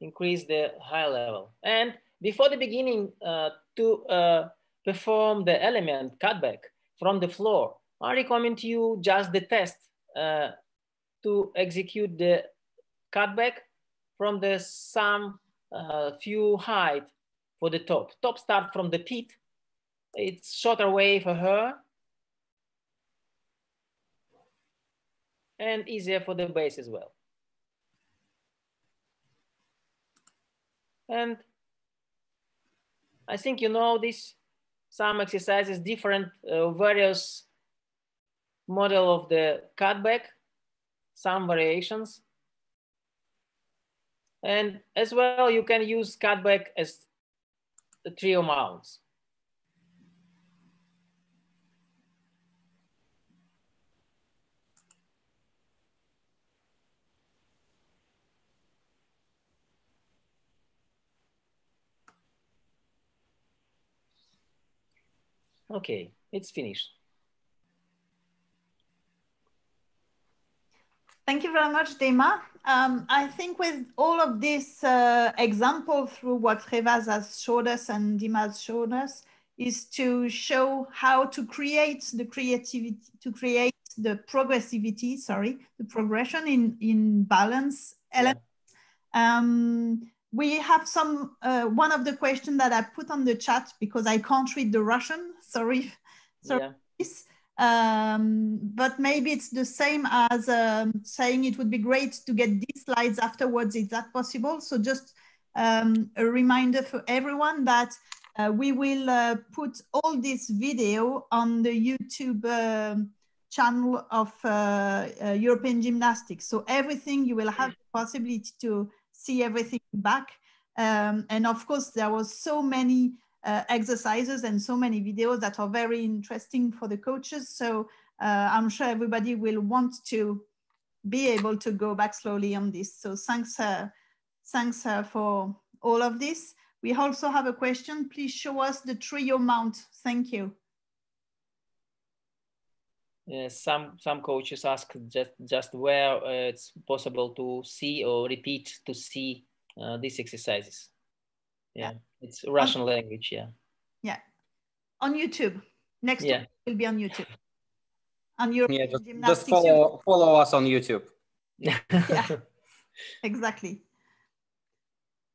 increase the high level. And before the beginning to perform the element cutback from the floor, I recommend you just the test to execute the cutback from the some few height for the top. Top start from the pit. It's shorter way for her and easier for the base as well. And I think you know this, some exercises, different various model of the cutback, some variations. And as well, you can use cutback as the trio mounts. Okay, it's finished. Thank you very much, Dima. I think with all of this example through what Revaz has showed us and Dima has shown us is to show how to create the creativity, to create the progressivity, the progression in balance elements. Yeah. We have some, one of the questions that I put on the chat because I can't read the Russian, sorry. Yeah. But maybe it's the same as saying it would be great to get these slides afterwards. Is that possible? So just a reminder for everyone that we will put all this video on the YouTube channel of European Gymnastics. So everything, you will have the possibility to see everything back. And of course, there was so many exercises and so many videos that are very interesting for the coaches. So I'm sure everybody will want to be able to go back slowly on this. So thanks for all of this. We also have a question. Please show us the trio mount. Thank you. Some coaches ask just where it's possible to see or repeat to see these exercises. Yeah, it's Russian language. Yeah. Yeah, on YouTube. Next week will be on YouTube. On European Gymnastics. Just follow us on YouTube. Yeah, exactly.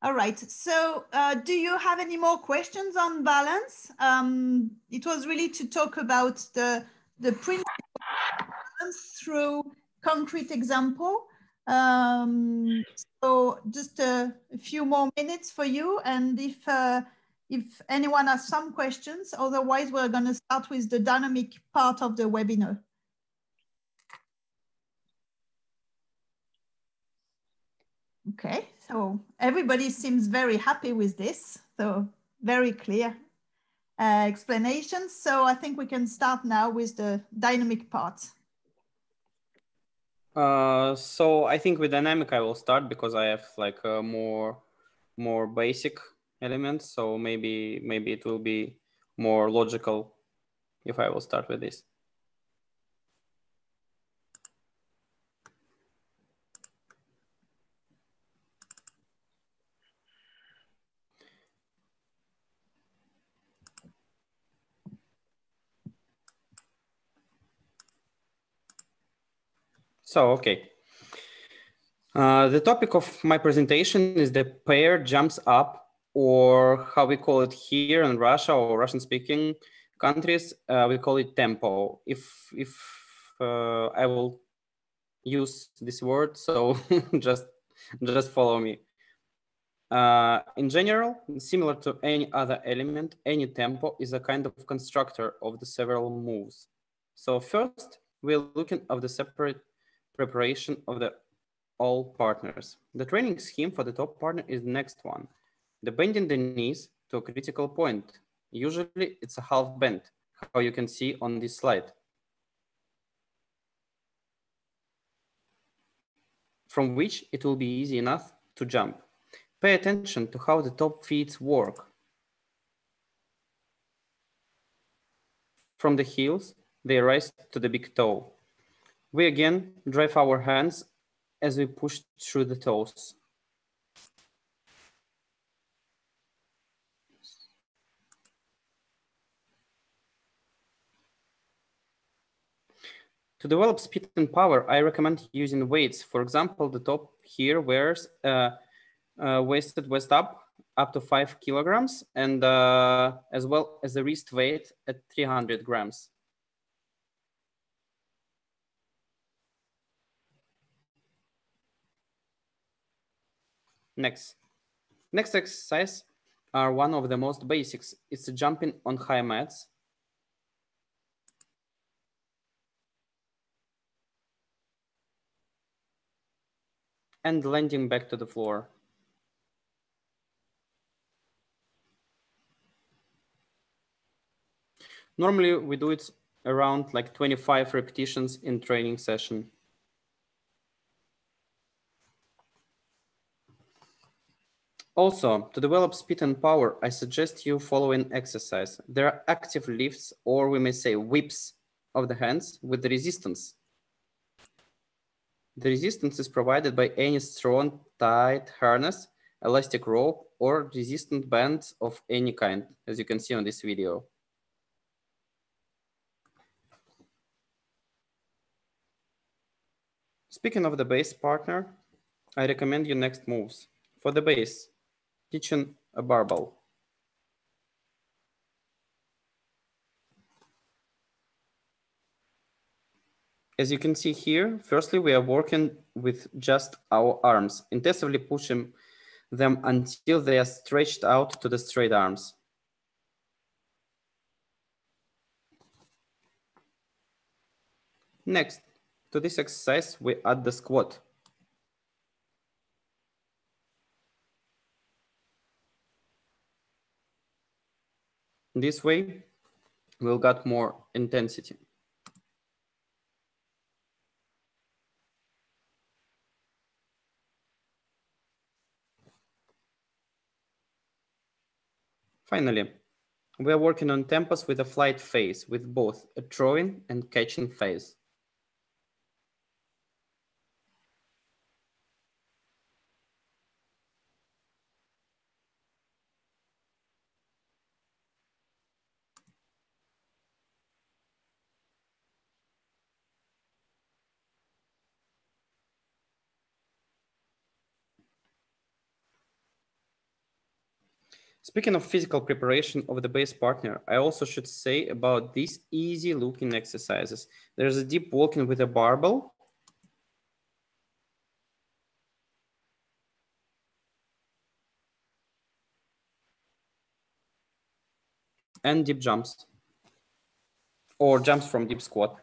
All right. So do you have any more questions on balance? It was really to talk about the principle of balance through concrete example. So just a few more minutes for you. And if anyone has some questions, otherwise we're going to start with the dynamic part of the webinar. Okay, so everybody seems very happy with this. So very clear explanations. So I think we can start now with the dynamic part. So I think with dynamic I will start because I have like a more basic elements. So maybe it will be more logical if I will start with this. So, okay. The topic of my presentation is the pair jumps up, or how we call it here in Russia or Russian-speaking countries, we call it tempo. If I will use this word, so just follow me. In general, similar to any other element, any tempo is a kind of constructor of the several moves. So first, we're looking at the separate preparation of the all partners. The training scheme for the top partner is the next one. The bending the knees to a critical point. Usually it's a half bend, how you can see on this slide. From which it will be easy enough to jump. Pay attention to how the top feet work. From the heels, they rise to the big toe. We again drive our hands as we push through the toes. To develop speed and power, I recommend using weights. For example, the top here wears waisted waist up to 5 kilograms, and as well as the wrist weight at 300 grams. Next exercise are one of the most basics. It's jumping on high mats. And landing back to the floor. Normally we do it around like 25 repetitions in training session. Also, to develop speed and power, I suggest you following exercise. There are active lifts, or we may say whips of the hands with the resistance. The resistance is provided by any strong, tight harness, elastic rope, or resistant bands of any kind, as you can see on this video. Speaking of the base partner, I recommend you next moves. For the base, teaching a barbell. As you can see here, firstly, we are working with just our arms, intensively pushing them until they are stretched out to the straight arms. Next, to this exercise, we add the squat. This way, we'll get more intensity. Finally, we are working on tempos with a flight phase with both a throwing and catching phase. Speaking of physical preparation of the base partner, I also should say about these easy looking exercises. There's a deep walking with a barbell. And deep jumps or jumps from deep squat.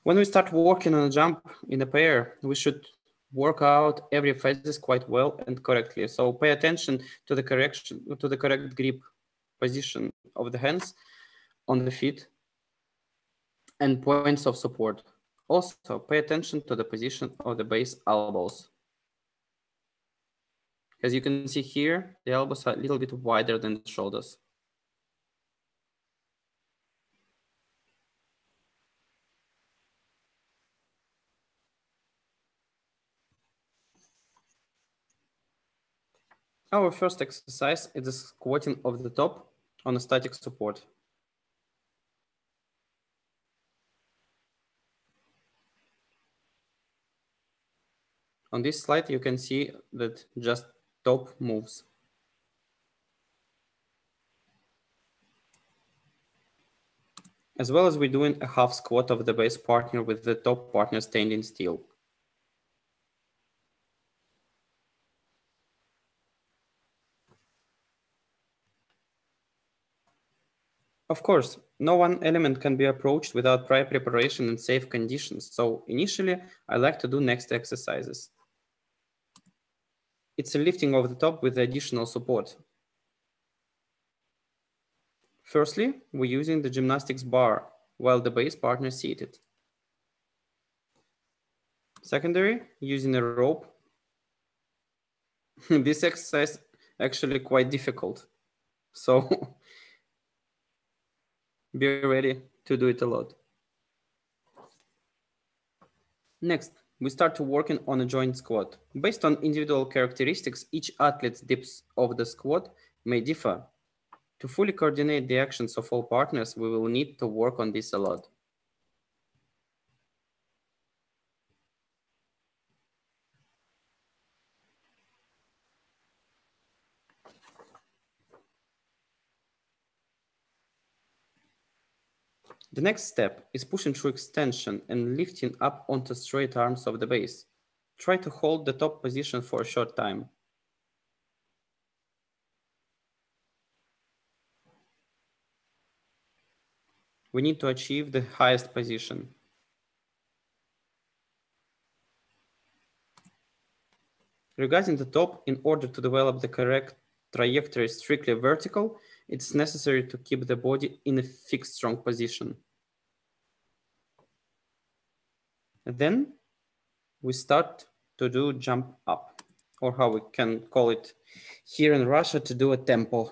When we start working on a jump in a pair, we should work out every phase quite well and correctly. So pay attention to the correct grip position of the hands on the feet and points of support. Also pay attention to the position of the base elbows. As you can see here, the elbows are a little bit wider than the shoulders. Our first exercise is the squatting of the top on a static support. On this slide, you can see that just top moves. As well as we're doing a half squat of the base partner with the top partner standing still. Of course, no one element can be approached without prior preparation and safe conditions. So initially, I like to do next exercises. It's a lifting of the top with additional support. Firstly, we're using the gymnastics bar while the base partner is seated. Secondary, using a rope. This exercise actually quite difficult. So be ready to do it a lot. Next, we start to working on a joint squat. Based on individual characteristics, each athlete's depth of the squat may differ. To fully coordinate the actions of all partners, we will need to work on this a lot. The next step is pushing through extension and lifting up onto straight arms of the base. Try to hold the top position for a short time. We need to achieve the highest position. Regarding the top, in order to develop the correct trajectory strictly vertical, it's necessary to keep the body in a fixed, strong position. And then we start to do jump up, or how we can call it here in Russia, to do a tempo.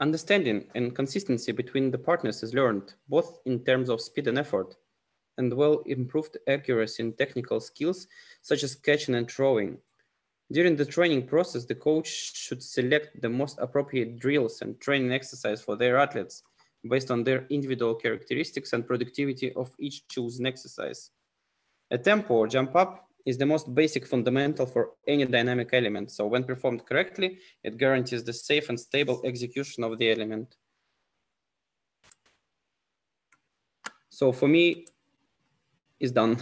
Understanding and consistency between the partners is learned, both in terms of speed and effort, and well improved accuracy in technical skills such as catching and throwing. During the training process, the coach should select the most appropriate drills and training exercise for their athletes based on their individual characteristics and productivity of each chosen exercise. A tempo or jump up is the most basic fundamental for any dynamic element. So when performed correctly, it guarantees the safe and stable execution of the element. So for me, it's done.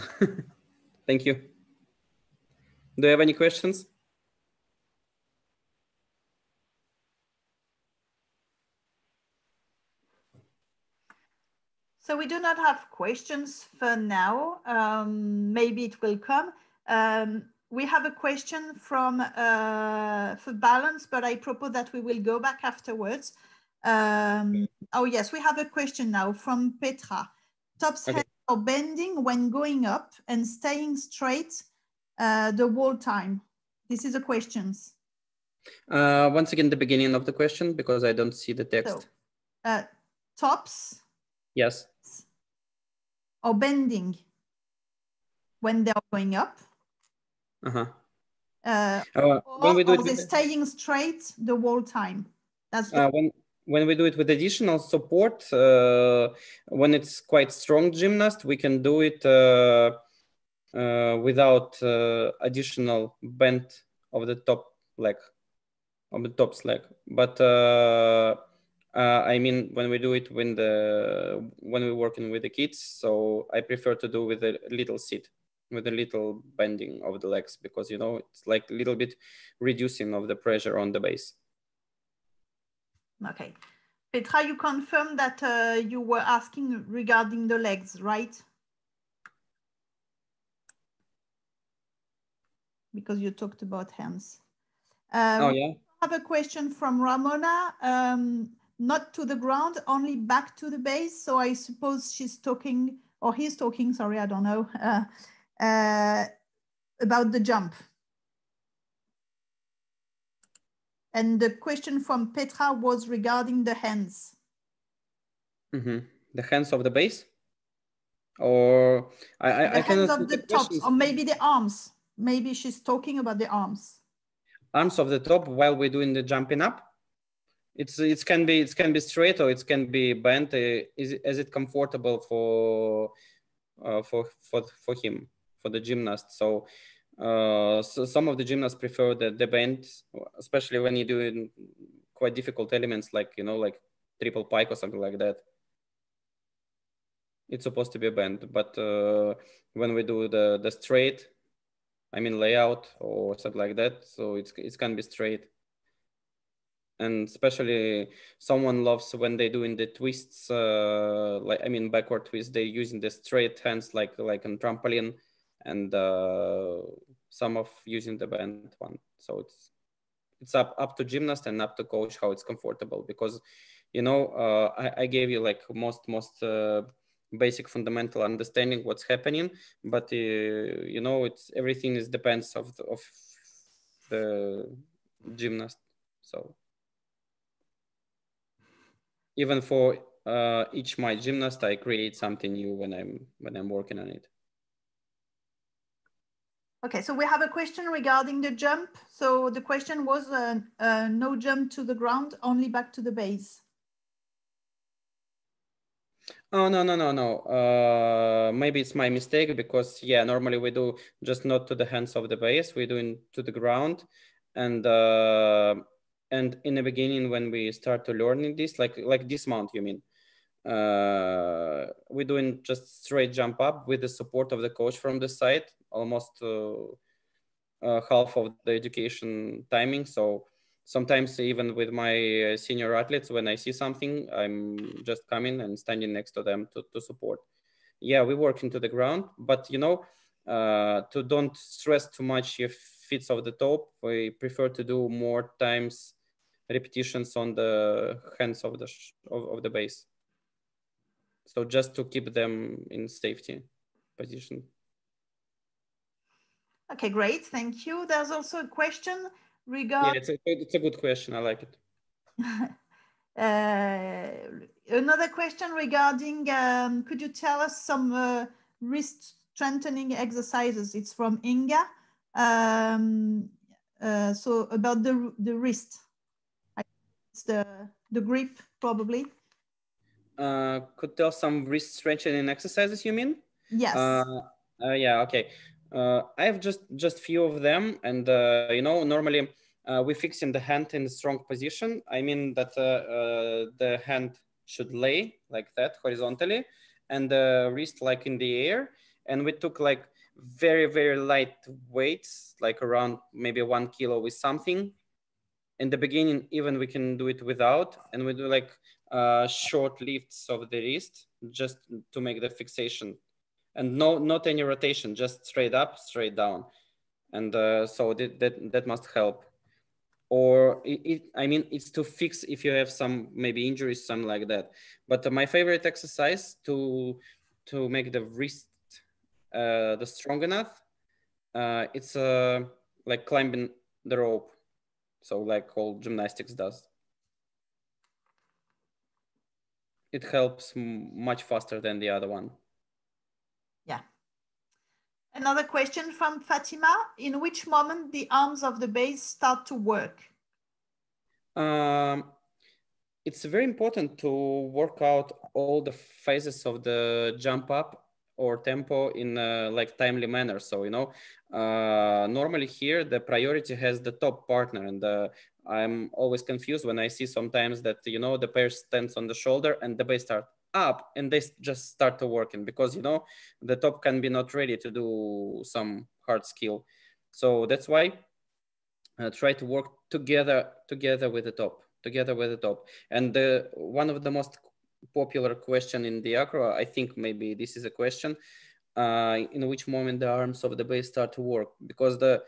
Thank you. Do you have any questions? So we do not have questions for now. Maybe it will come. We have a question from for balance, but I propose that we will go back afterwards. Oh yes, we have a question now from Petra. Tops head are bending when going up and staying straight the whole time. This is a question. Once again, the beginning of the question, because I don't see the text. So, tops. Yes. Or bending when they're going up. When we do it, they're staying straight the whole time. That's when we do it with additional support, when it's quite strong gymnast, we can do it without additional bend of the top leg, of the top leg. But I mean, when we do it when we're working with the kids, so I prefer to do with a little sit, with a little bending of the legs, because you know it's like a little bit reducing of the pressure on the base. Okay, Petra, you confirmed that you were asking regarding the legs, right? Because you talked about hands. Oh yeah. I have a question from Ramona. Not to the ground, only back to the base. So I suppose she's talking, or he's talking, sorry, I don't know, about the jump. And the question from Petra was regarding the hands. The hands of the base? Or the hands of the tops, or maybe the arms. Maybe she's talking about the arms. Arms of the top while we're doing the jumping up? It can be straight or it can be bent. Is it comfortable for him, for the gymnast? So some of the gymnasts prefer the bend, especially when you're doing quite difficult elements like, you know, like triple pike or something like that. It's supposed to be a bend, but when we do the straight, I mean layout or something like that, so it can be straight. And especially someone loves when they doing the twists, like I mean backward twist, they using the straight hands like on trampoline, and some of using the bent one. So it's up to gymnast and up to coach how it's comfortable, because you know I gave you like most basic fundamental understanding what's happening, but you know it's everything is depends of the gymnast. So even for each my gymnast, I create something new when I'm working on it. Okay, so we have a question regarding the jump. So the question was no jump to the ground, only back to the base. Oh, no. Maybe it's my mistake, because yeah, normally we do just not to the hands of the base, we're doing to the ground. And in the beginning, when we start to learning this, like dismount, you mean? We're doing just straight jump up with the support of the coach from the side, almost half of the education timing. So sometimes even with my senior athletes, when I see something, I'm just coming and standing next to them to support. Yeah, we work into the ground, but you know, to don't stress too much if feet of the top, we prefer to do more times repetitions on the hands of the base. So just to keep them in safety position. Okay, great, thank you. There's also a question regarding... Yeah, it's a good question, I like it. Another question regarding, could you tell us some wrist strengthening exercises? It's from Inga. So about the wrist, it's the grip probably. Could tell some wrist strengthening exercises, you mean? Yes. Yeah, okay. I have just few of them, and you know, normally we're fixing the hand in a strong position. I mean that the hand should lay like that horizontally, and the wrist like in the air. And we took like very, very light weights, like around maybe 1 kilo with something. In the beginning, even we can do it without, and we do like short lifts of the wrist just to make the fixation, and not any rotation, just straight up, straight down. And so that must help. Or I mean, it's to fix if you have some maybe injuries, something like that. But my favorite exercise to make the wrist the strong enough, it's like climbing the rope. So like all gymnastics does. It helps much faster than the other one. Yeah. Another question from Fatima. In which moment the arms of the base start to work? It's very important to work out all the phases of the jump up or tempo in like timely manner. So, you know, normally here the priority has the top partner, and I'm always confused when I see sometimes that, you know, the pair stands on the shoulder and the base start up and they just start to working, because, you know, the top can be not ready to do some hard skill. So that's why try to work together with the top. And one of the most popular question in the acro, I think maybe this is a question, in which moment the arms of the base start to work, because the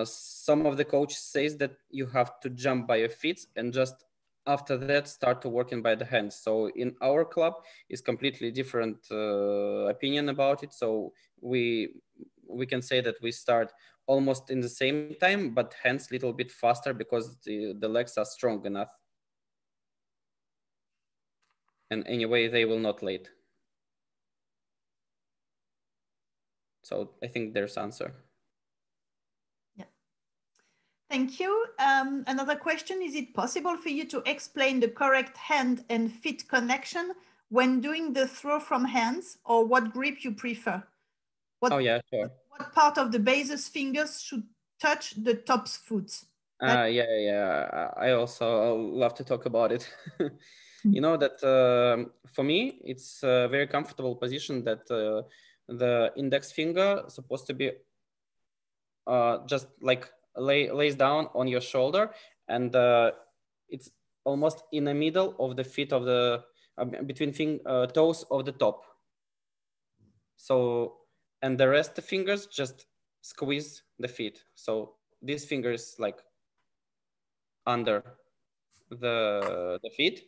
some of the coach says that you have to jump by your feet and just after that start to working by the hands. So in our club is completely different opinion about it. So we can say that we start almost in the same time, but hands a little bit faster because the legs are strong enough. And anyway, they will not late. So I think there's answer. Yeah. Thank you. Another question, is it possible for you to explain the correct hand and feet connection when doing the throw from hands, or what grip you prefer? Oh yeah, sure. What part of the base's fingers should touch the top's foot? Yeah. I also love to talk about it. You know that for me, it's a very comfortable position that the index finger is supposed to be just like lays down on your shoulder, and it's almost in the middle of the feet of the between toes of the top. So, and the rest of the fingers just squeeze the feet. So this finger is like under the feet,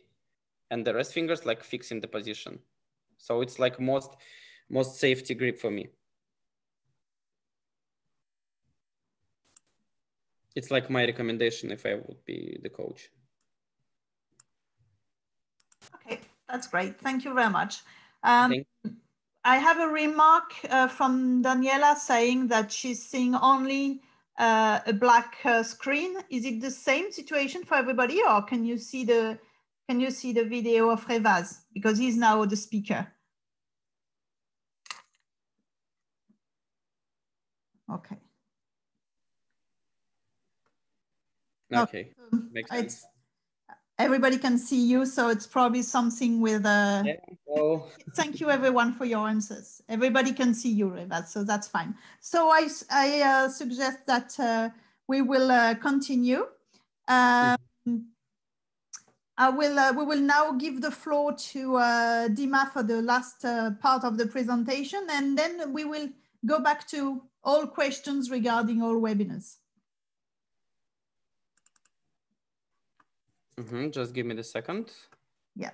and the rest fingers like fixing the position. So it's like most safety grip for me. It's like my recommendation if I would be the coach. Okay, that's great. Thank you very much. I have a remark from Daniela saying that she's seeing only a black screen. Is it the same situation for everybody, or can you see the video of Revaz, because he's now the speaker? Okay. Okay. Makes sense. Everybody can see you, so it's probably something with yeah, well. Thank you everyone for your answers. Everybody can see you, Revaz, so that's fine. So I suggest that we will continue. We will now give the floor to Dima for the last part of the presentation, and then we will go back to all questions regarding all webinars. Just give me the second. Yeah.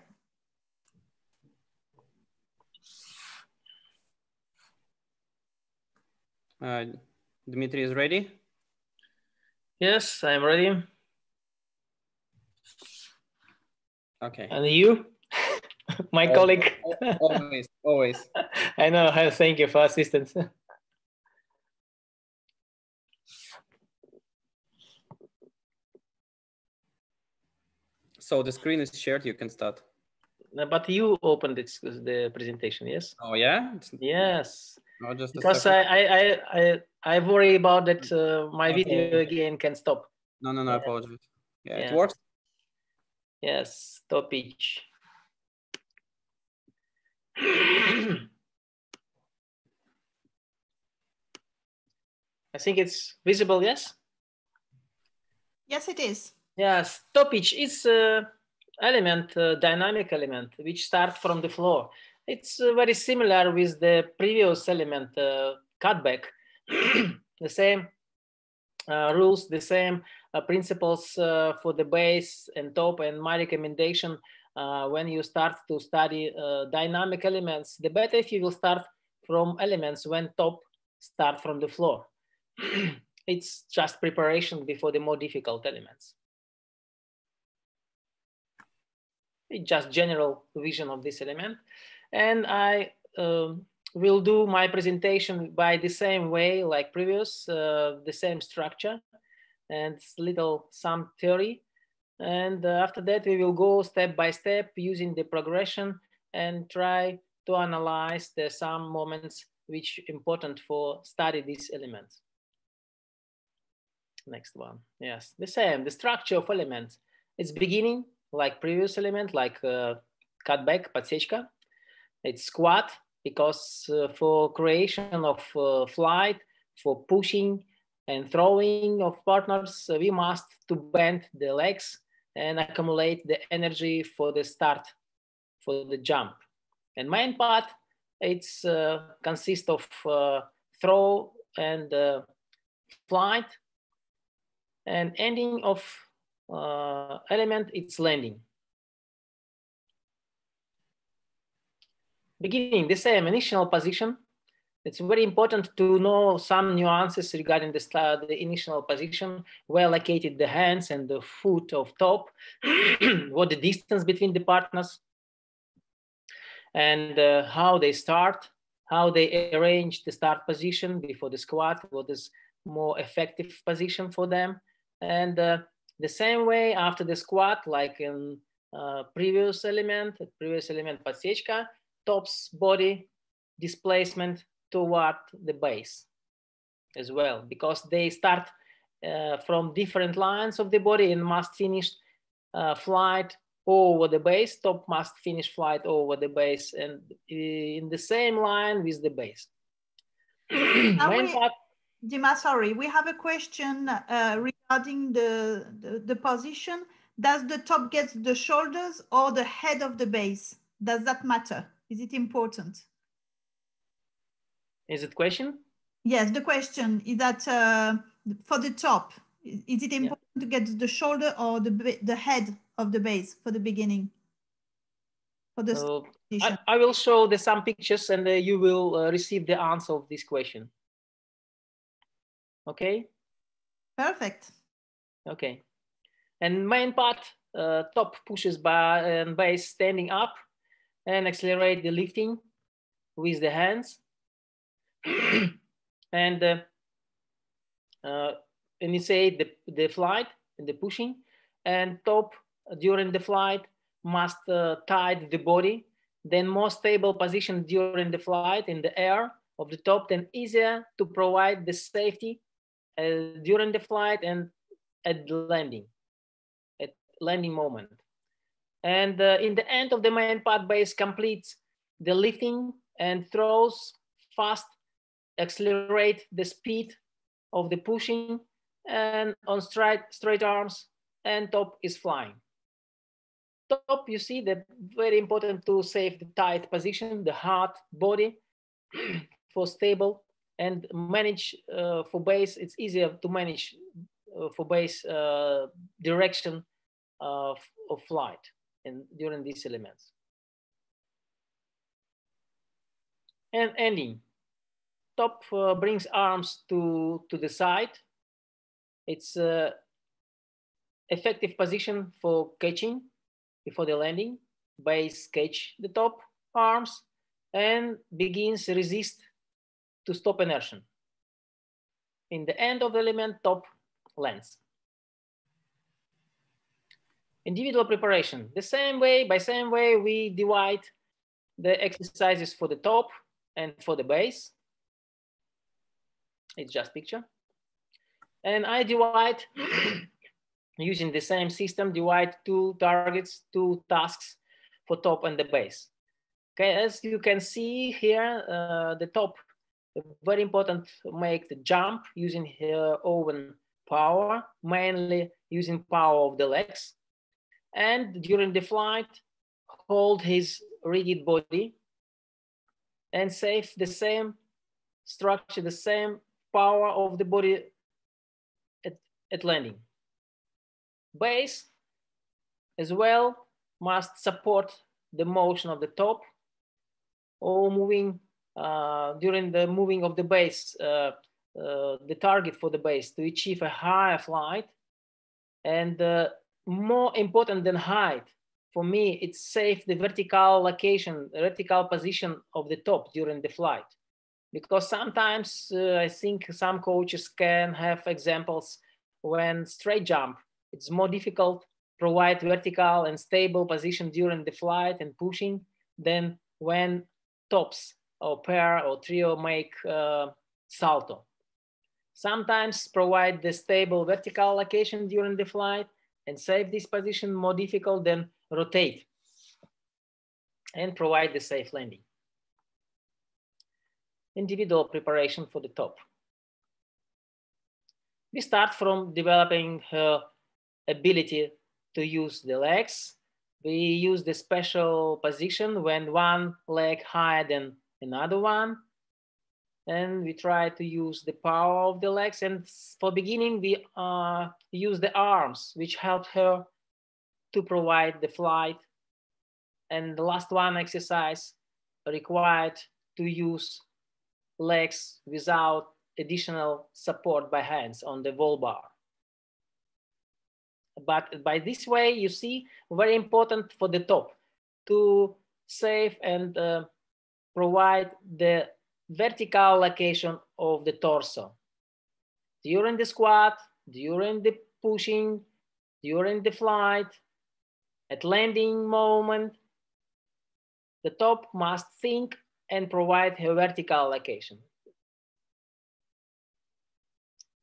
Dmitry is ready? Yes, I'm ready. Okay. And you, my colleague? Always. I know, thank you for assistance. So the screen is shared, you can start. But you opened the presentation, yes? Oh yeah? Yes. No, just because I worry about that my video again can stop. No, I apologize. Yeah, it works? Yes, stop each. I think it's visible, yes? Yes, it is. Yes, stoppage is element, dynamic element, which starts from the floor. It's very similar with the previous element, cutback. The same rules, the same principles for the base and top. And my recommendation when you start to study dynamic elements, the better if you will start from elements when top start from the floor. It's just preparation before the more difficult elements. It's just general vision of this element. And I will do my presentation by the same way like previous, the same structure and little some theory. And after that, we will go step by step using the progression and try to analyze the some moments which are important for study these elements. Next one. Yes, the same, the structure of elements. It's beginning like previous element, like cutback, подсечка. It's squat because for creation of flight, for pushing and throwing of partners, we must to bend the legs and accumulate the energy for the start, for the jump. And main part, it's consists of throw and flight, and ending of element, it's landing. Beginning, the same initial position. It's very important to know some nuances regarding the initial position, where located the hands and the foot of top, what the distance between the partners, and how they start, how they arrange the start position before the squat, what is more effective position for them. And the same way after the squat, like in previous element подсечка, top's body displacement toward the base as well, because they start from different lines of the body and must finish flight over the base. Top must finish flight over the base and in the same line with the base. Dima, sorry, we have a question regarding the position. Does the top get the shoulders or the head of the base? Does that matter? Is it important? Is it question? Yes, the question is that for the top, is it important to get the shoulder or the head of the base for the beginning? For the I will show some pictures and you will receive the answer of this question. Okay? Perfect. Okay. And main part, top pushes bar and base standing up and accelerate the lifting with the hands. And initiate the flight and the pushing, and top during the flight must tie the body, then more stable position during the flight in the air of the top, then easier to provide the safety during the flight and at the landing moment. And in the end of the main part, base completes the lifting and throws fast, accelerate the speed of the pushing and on straight arms, and top is flying. Top, you see that very important to save the tight position, the hard body for stable, and manage for base. It's easier to manage for base direction of flight and during these elements. And ending. Top brings arms to the side. It's effective position for catching before the landing. Base catch the top arms and begins resist to stop inertia. In the end of the element, top lands. Individual preparation. By same way, we divide the exercises for the top and for the base. It's just picture. And I divide, using the same system, divide two targets, two tasks for top and the base. Okay, as you can see here, the top, very important, make the jump using her own power, mainly using power of the legs. And during the flight, hold his rigid body and save the same structure, the same power of the body at landing. Base as well must support the motion of the top or moving during the moving of the base, the target for the base to achieve a higher flight. And more important than height, for me, it's safe the vertical location, vertical position of the top during the flight. Because sometimes I think some coaches can have examples when straight jump, it's more difficult provide vertical and stable position during the flight and pushing than when tops or pair or trio make salto. Sometimes provide the stable vertical location during the flight and save this position more difficult than rotate and provide the safe landing. Individual preparation for the top. We start from developing her ability to use the legs. We use the special position when one leg higher than another one. And we try to use the power of the legs. And for beginning, we use the arms, which help her to provide the flight. And the last one exercise required to use legs without additional support by hands on the wall bar. But by this way, you see, very important for the top to save and provide the vertical location of the torso. During the squat, during the pushing, during the flight, at landing moment, the top must think and provide a vertical location.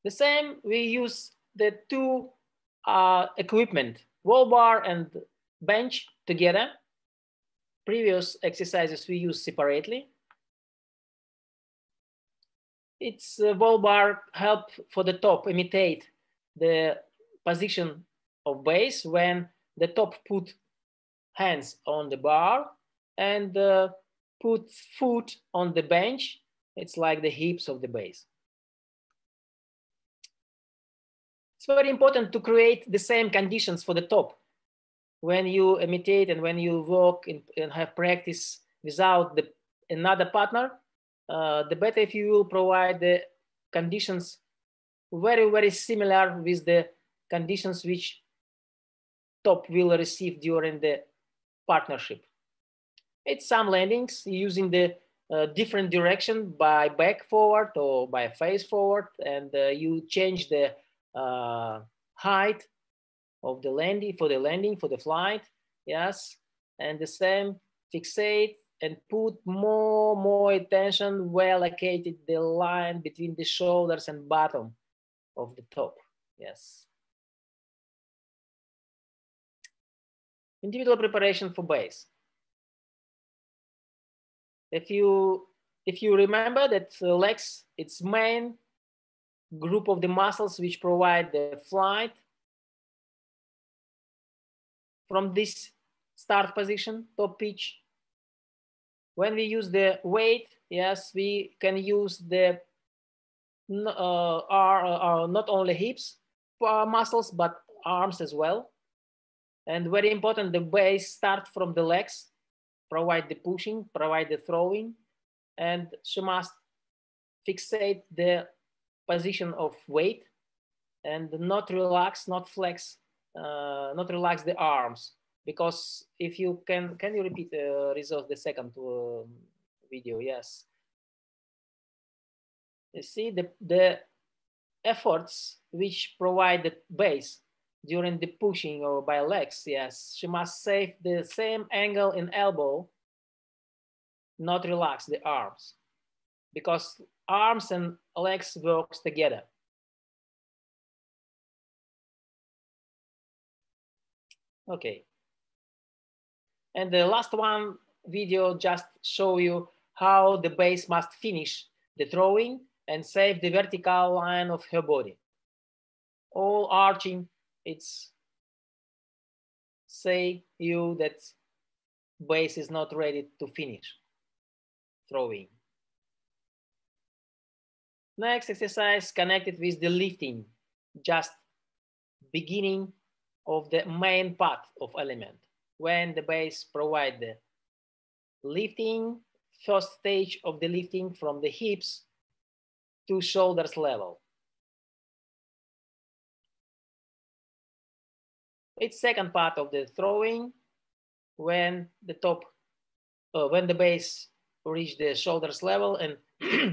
The same, we use the two equipment, wall bar and bench together. Previous exercises we use separately. It's wall bar help for the top imitate the position of base when the top put hands on the bar and put foot on the bench. It's like the hips of the base. It's very important to create the same conditions for the top. When you imitate and when you work and have practice without another partner, the better if you will provide the conditions very, very similar with the conditions which top will receive during the partnership. It's some landings using the different direction by back forward or by face forward, and you change the height of the landing, for the flight, yes. And the same, fixate and put more attention, well located the line between the shoulders and bottom of the top, yes. Individual preparation for base. If you remember that legs, it's main group of the muscles which provide the flight from this start position, top pitch. When we use the weight, yes, we can use the not only hips muscles, but arms as well. And very important, the base start from the legs, provide the pushing, provide the throwing, and she must fixate the position of weight and not relax, not flex, not relax the arms. Because if you can you repeat result the second video? Yes. You see the efforts which provide the base during the pushing or by legs. Yes, she must save the same angle in elbow, not relax the arms, because arms and legs works together. Okay. And the last one, video just show you how the base must finish the throwing and save the vertical line of her body. All arching, it's say you that base is not ready to finish throwing. Next exercise connected with the lifting, just beginning of the main part of element. When the base provide the lifting, first stage of the lifting from the hips to shoulders level. It's second part of the throwing when the top, when the base reach the shoulders level and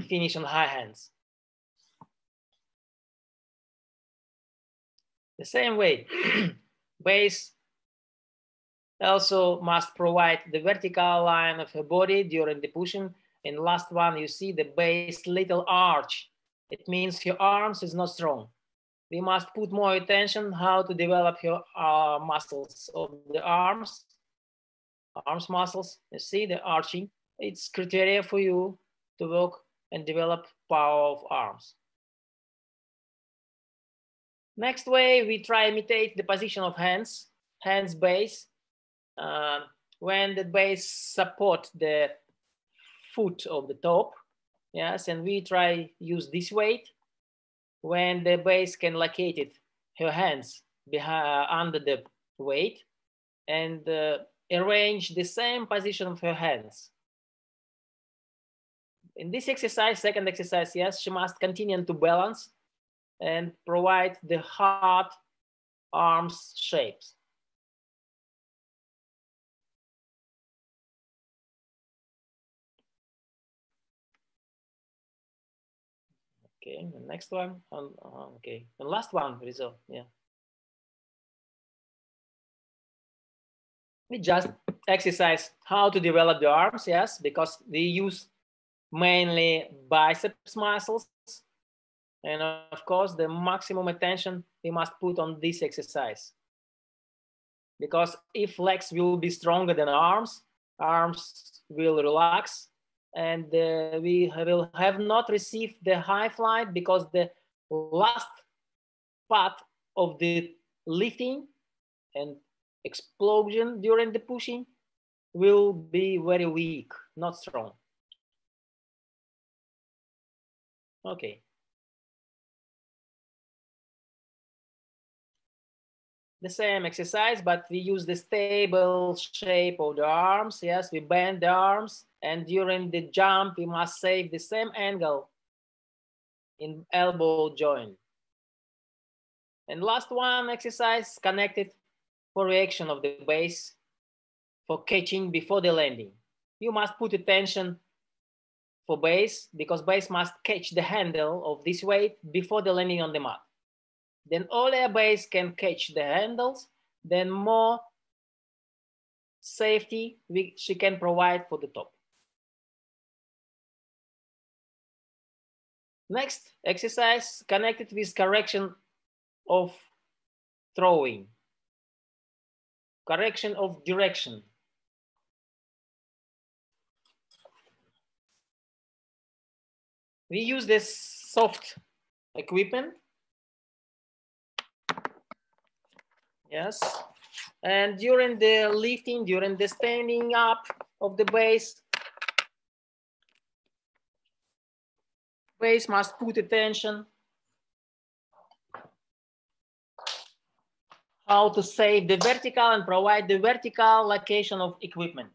finish on high hands. The same way, base also must provide the vertical line of her body during the pushing. And last one, you see the base little arch. It means her arms is not strong. We must put more attention how to develop her muscles of the arms muscles. You see the arching. It's criteria for you to work and develop power of arms. Next way, we try imitate the position of hands base. When the base support the foot of the top, yes, and we try use this weight. When the base can locate it, her hands behind, under the weight, and arrange the same position of her hands. In this exercise, second exercise, yes, she must continue to balance and provide the hard arms shapes. Okay, the next one, okay, the last one result, yeah. We just exercise how to develop the arms, yes, because we use mainly biceps muscles. And of course, the maximum attention we must put on this exercise. Because if legs will be stronger than arms will relax, and we will have not received the high flight because the last part of the lifting and explosion during the pushing will be very weak, not strong. Okay. The same exercise, but we use the stable shape of the arms. Yes, we bend the arms, and during the jump, we must save the same angle in elbow joint. And last one exercise connected for reaction of the base for catching before the landing. You must put attention for base because base must catch the handle of this weight before the landing on the mat. Then all air base can catch the handles, then more safety she can provide for the top. Next exercise connected with correction of throwing, correction of direction. We use this soft equipment. Yes, and during the lifting, during the standing up of the base must put attention how to save the vertical and provide the vertical location of equipment.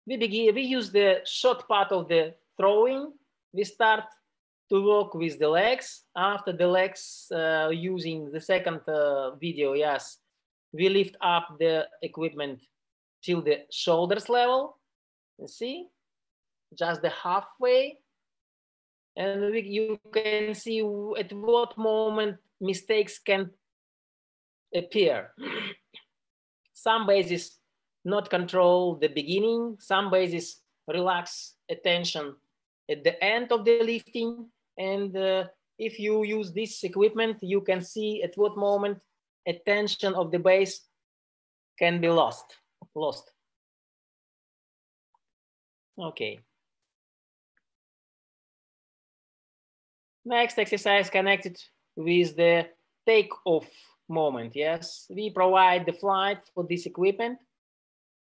We use the short part of the throwing. We start to work with the legs. After the legs, using the second video, yes, we lift up the equipment till the shoulders level. You see, just the halfway. And you can see at what moment mistakes can appear. Some bases not control the beginning, some bases relax attention at the end of the lifting. And if you use this equipment, you can see at what moment attention of the base can be lost. Okay. Next exercise connected with the takeoff moment. Yes, we provide the flight for this equipment.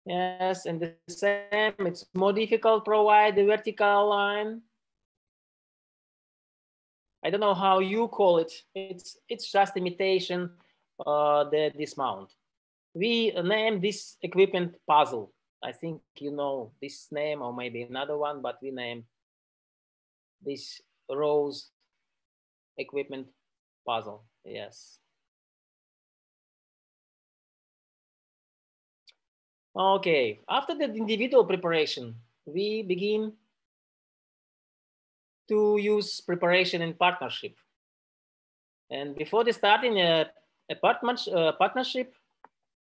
Yes, and the same, it's more difficult to provide the vertical line. I don't know how you call it. It's just imitation, the dismount. We name this equipment puzzle. I think you know this name or maybe another one, but we name this rose equipment puzzle. Yes. Okay, after the individual preparation, we begin to use preparation in partnership. And before the starting a partnership,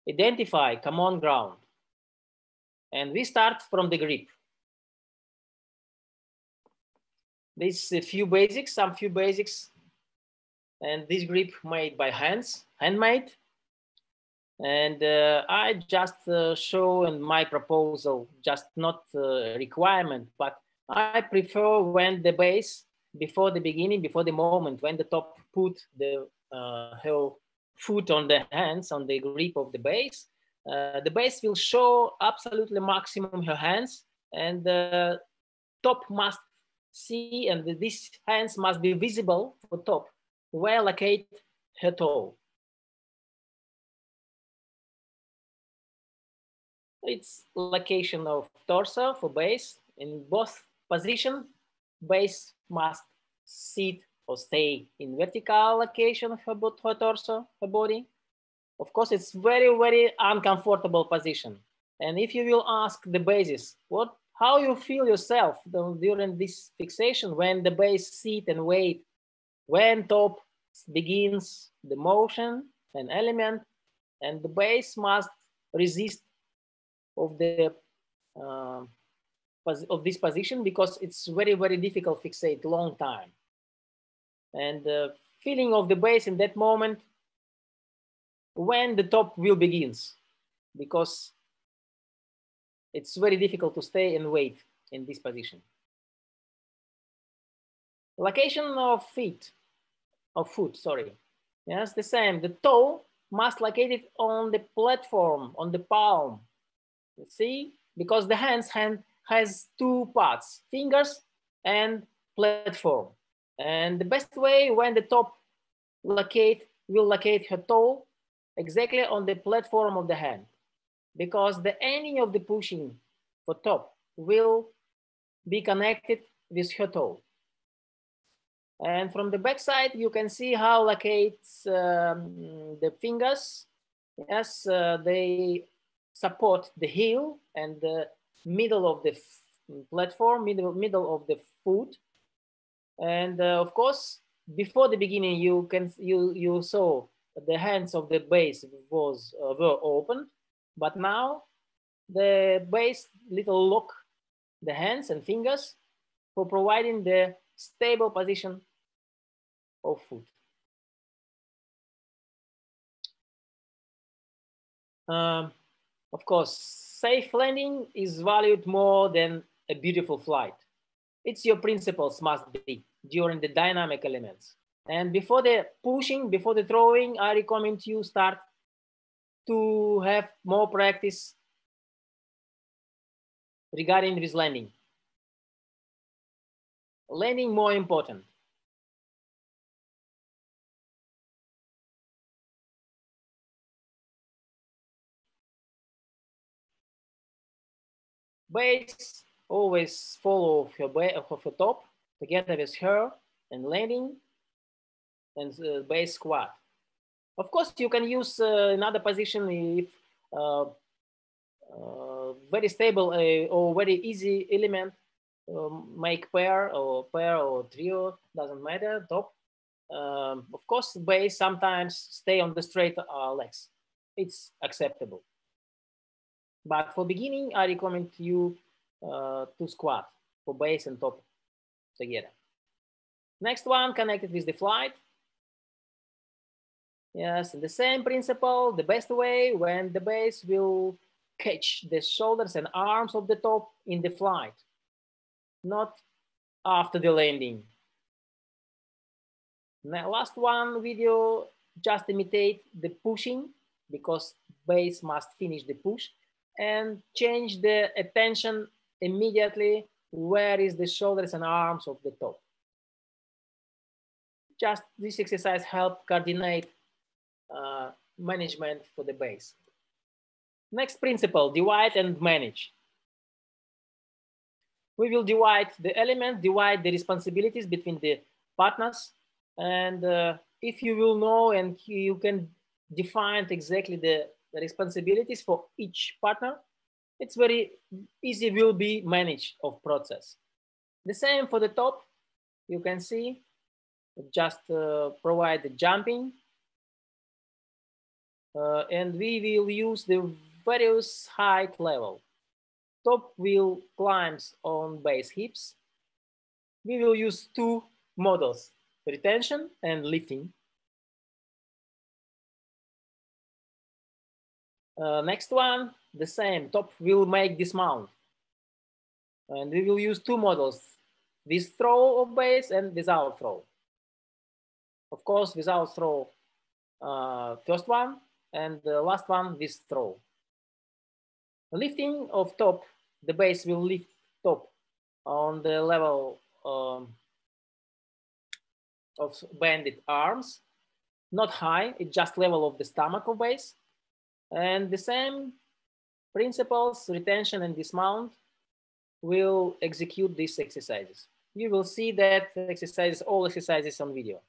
identify common ground. And we start from the grip. This a few basics, some few basics. And this grip made by handmade. And I just show in my proposal, just not requirement, but I prefer when the base, before the beginning, before the moment, when the top put the her foot on the hands, on the grip of the base will show absolutely maximum her hands, and the top must see, and these hands must be visible for top, where locate her toe. It's location of torso for base. In both positions, base must sit or stay in vertical location of her torso, her body. Of course, it's very, very uncomfortable position. And if you will ask the bases, how you feel yourself during this fixation, when the base sit and wait, when top begins the motion and element, and the base must resist of the of this position, because it's very, very difficult to fixate long time. And the feeling of the base in that moment when the top will begins, because it's very difficult to stay and wait in this position. Location of foot, sorry. Yes, the same. The toe must locate it on the platform, on the palm. See, because the hand has two parts, fingers and platform. And the best way when the top will locate her toe exactly on the platform of the hand, because the ending of the pushing for top will be connected with her toe. And from the back side, you can see how locates the fingers. Yes, they support the heel and the middle of the platform, middle of the foot. And of course, before the beginning, you saw the hands of the base were open, but now the base little lock the hands and fingers for providing the stable position of foot. Of course, safe landing is valued more than a beautiful flight. It's your principles must be during the dynamic elements. And before the pushing, before the throwing, I recommend you start to have more practice regarding this landing. Landing more important. Base always follow her top together with her, and landing and base squat. Of course, you can use another position if very stable or very easy element, make pair or trio, doesn't matter, top. Of course, base sometimes stay on the straight legs. It's acceptable. But for beginning, I recommend you to squat for base and top together. Next one connected with the flight. Yes, the same principle, the best way when the base will catch the shoulders and arms of the top in the flight, not after the landing. Now, last one video, just imitate the pushing because base must finish the push and change the attention immediately. Where is the shoulders and arms of the top? Just this exercise help coordinate management for the base. Next principle, divide and manage. We will divide the element, divide the responsibilities between the partners. And if you will know and you can define exactly the responsibilities for each partner, it's very easy will be managed of process. The same for the top, you can see, just provide the jumping. And we will use the various height level. Top will climbs on base hips. We will use two models, retention and lifting. Next one, the same, top will make dismount. And we will use two models, with throw of base and without throw. Of course, without throw, first one, and the last one with throw. Lifting of top, the base will lift top on the level of bended arms, not high, it's just level of the stomach of base. And the same principles, retention and dismount, will execute these exercises. You will see that exercises, all exercises on video.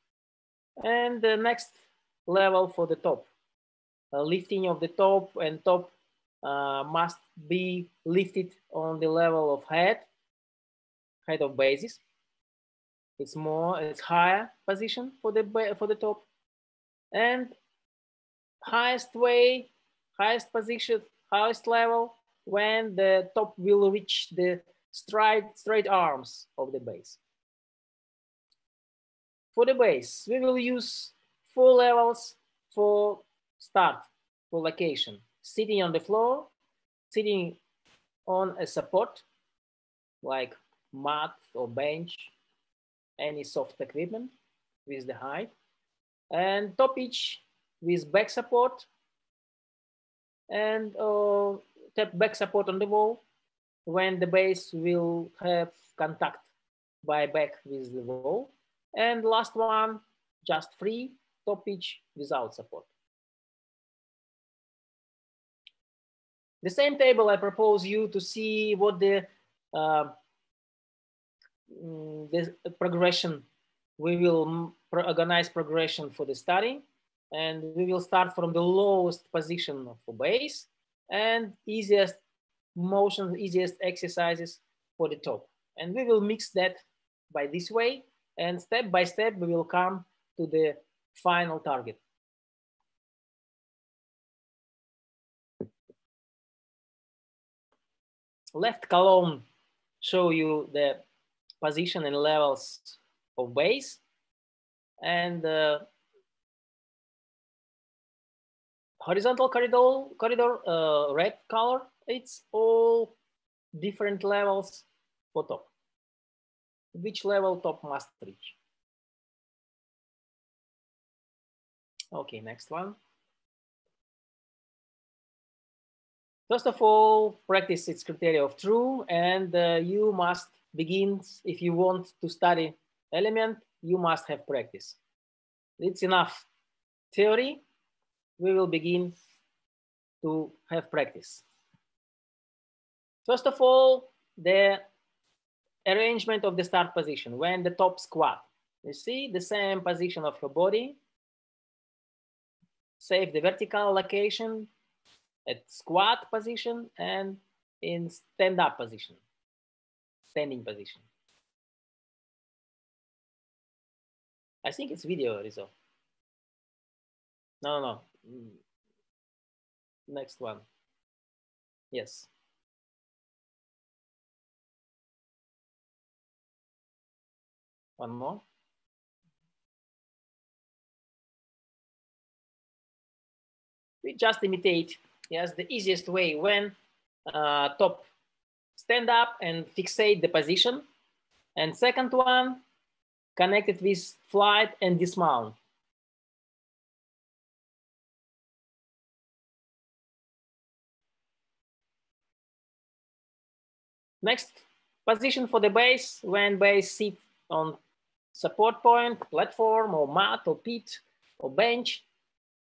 And the next level for the top, lifting of the top, and top must be lifted on the level of head of bases. It's higher position for the top, and highest way, highest position, highest level when the top will reach the straight arms of the base. For the base, we will use 4 levels for start, for location. Sitting on the floor, sitting on a support like mat or bench, any soft equipment with the height, and top pitch with back support and back support on the wall when the base will have contact by back with the wall. And last one, just free top pitch without support. The same table I propose you to see what the progression, we will organize progression for the study, and we will start from the lowest position for base and easiest motion, easiest exercises for the top. And we will mix that by this way, and step by step we will come to the final target. Left column show you the position and levels of base, and horizontal corridor red color, it's all different levels for top. Which level top must reach. Okay, next one. First of all, practice its criteria of true, and you must begin, if you want to study element, you must have practice. It's enough theory, we will begin to have practice. First of all, the arrangement of the start position when the top squat. You see the same position of your body, save the vertical location at squat position and in stand-up position, standing position. I think it's video result. No. Next one. Yes. One more. we just imitate, yes, the easiest way when top stand up and fixate the position. And second one, connect it with flight and dismount. Next position for the base, when base sit on support point, platform, or mat, or pit, or bench.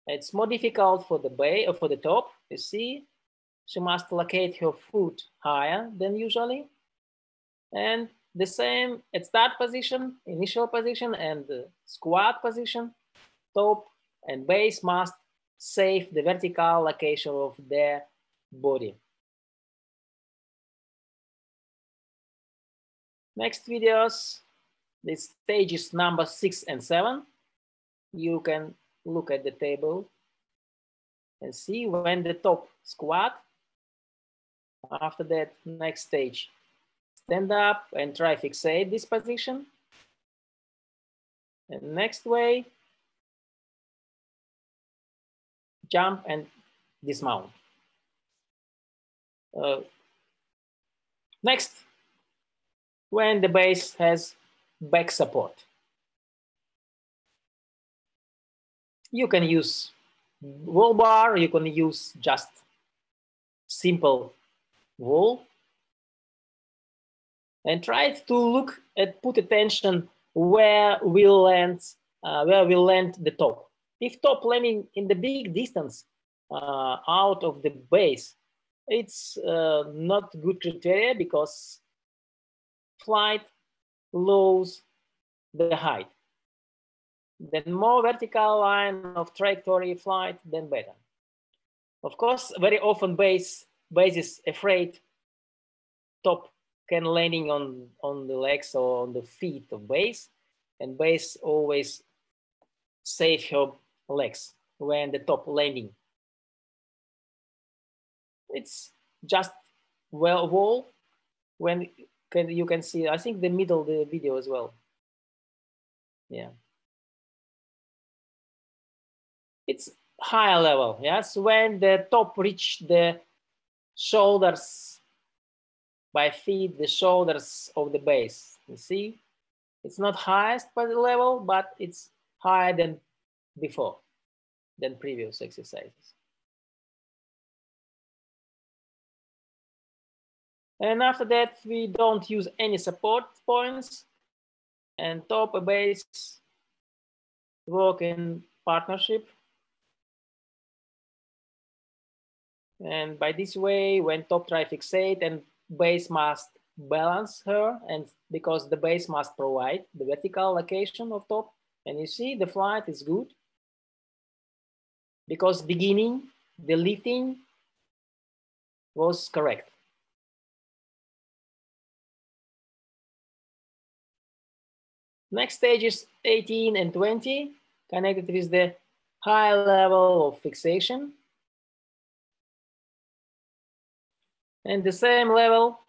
It's more difficult for the base or for the top. You see, she must locate her foot higher than usually. And the same at start position, initial position, and squat position. Top and base must save the vertical location of their body. Next videos, the stages number 6 and 7. You can look at the table and see when the top squat. After that, next stage, stand up and try fixate this position. And next way, jump and dismount. Next, when the base has back support. You can use wall bar, you can use just simple wall. And try to look at, put attention where we'll land the top. If top landing in the big distance out of the base, it's not good criteria because flight lowers the height. Then more vertical line of trajectory flight, then better. Of course, very often base is afraid top can landing on the legs or on the feet of base, and base always save her legs when the top landing. It's just wall when you can see, I think the middle of the video as well. Yeah. It's higher level, yes, when the top reach the shoulders by feet, the shoulders of the base. You see, it's not highest level, but it's higher than before, than previous exercises. And after that, we don't use any support points, and top and base work in partnership. And by this way, when top try fixate and base must balance her, and because the base must provide the vertical location of top, and you see the flight is good because beginning the lifting was correct. Next stage is 18 and 20, connected with the high level of fixation. And the same level,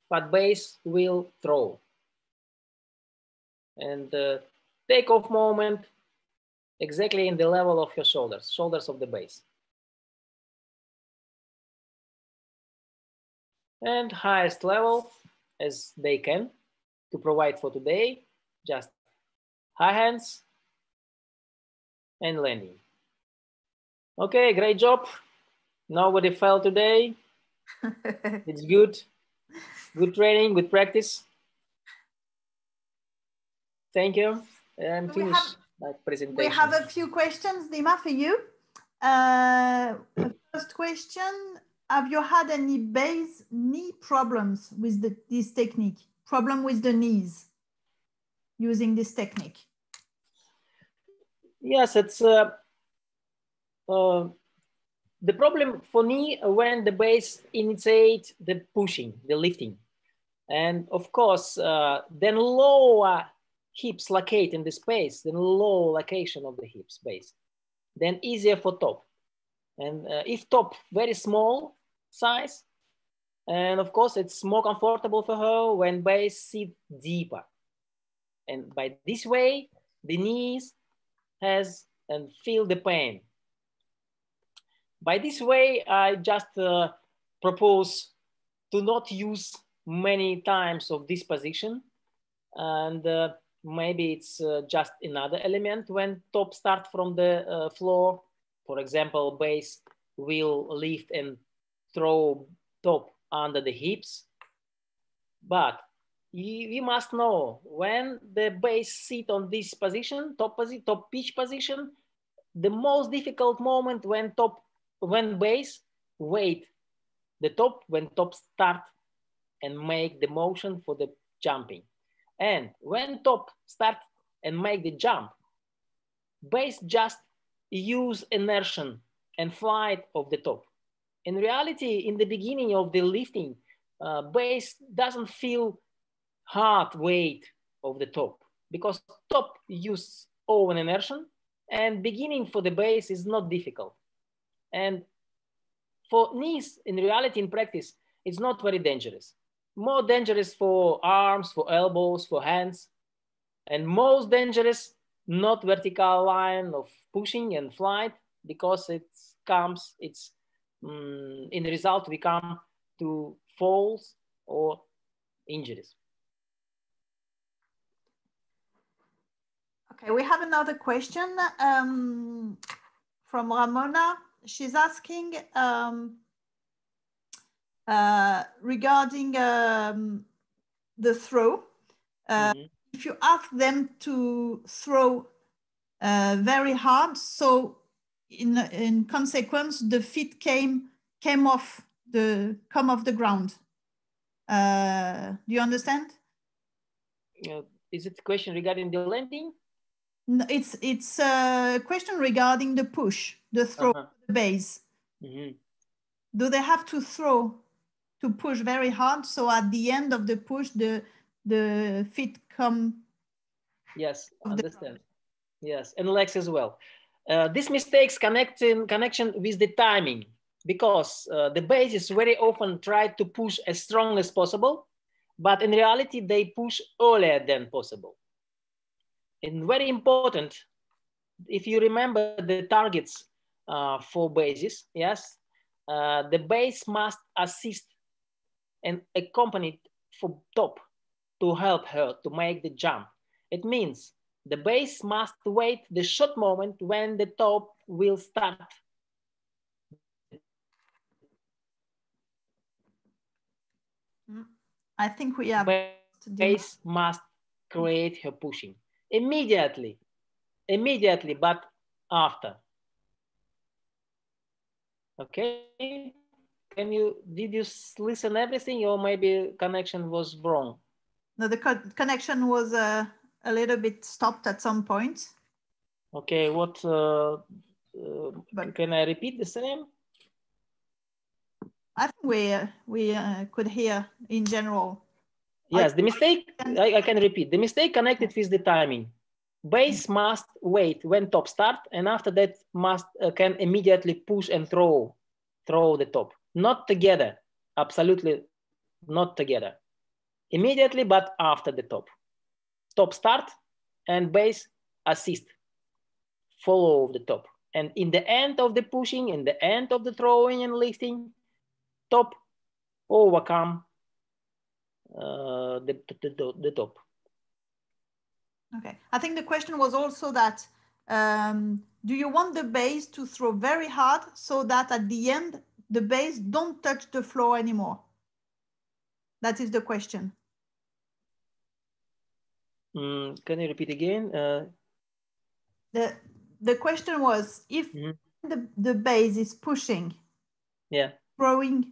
but base will throw. And the takeoff moment exactly in the level of your shoulders, shoulders of the base. And highest level as they can to provide for today, just high hands and landing. Okay, great job. Nobody fell today. It's good. Good training, good practice. Thank you. I'm finished my presentation. We have a few questions, Dima, for you. First question, have you had any base knee problems with this technique? Problem with the knees using this technique? Yes, it's the problem for knee when the base initiates the pushing, the lifting. And of course, then lower hips locate in the space, then low location of the hips base, then easier for top. And if top very small size, and of course it's more comfortable for her when base sit deeper. And by this way, the knees has and feel the pain. By this way, I just propose to not use many times of this position, and maybe it's just another element when top start from the floor. For example, base will lift and throw top under the hips. But we must know when the base sit on this position, top pitch position, the most difficult moment when base wait the top, when top start and make the motion for the jumping. And when top start and make the jump, base just use inertia and flight of the top. In reality, in the beginning of the lifting, base doesn't feel hard weight of the top because top use own inertia, and beginning for the base is not difficult. And for knees, in reality, in practice, it's not very dangerous. More dangerous for arms, for elbows, for hands, and most dangerous, not vertical line of pushing and flight, because in the result, we come to falls or injuries. Okay, we have another question from Ramona. She's asking regarding the throw. If you ask them to throw very hard, so in consequence, the feet come off the ground. Do you understand? Is it a question regarding the landing? No, it's a question regarding the push, the throw, the base. Do they have to throw to push very hard, so at the end of the push, the feet come? Yes, understand. Yes, and legs as well. This mistakes connection with the timing, because the bases very often try to push as strong as possible, but in reality, they push earlier than possible. And very important, if you remember the targets for bases, yes, the base must assist and accompany for top to help her to make the jump. It means the base must wait the short moment when the top will start. I think we have. Base must create her pushing immediately, but after. Okay. Did you listen everything, or maybe connection was wrong? No, the connection was a little bit stopped at some point. Okay, what can I repeat the same? I think we could hear in general. Yes, the mistake, I can repeat. The mistake connected with the timing. Base must wait when top start, and after that can immediately push and throw the top. Not together, absolutely not together. Immediately, but after the top. Top start and base assist, follow the top. And in the end of the pushing, in the end of the throwing and lifting, top overcome the top. Okay, I think the question was also that, do you want the base to throw very hard so that at the end, the base don't touch the floor anymore? That is the question. Can you repeat again? The question was, if the base is pushing, throwing,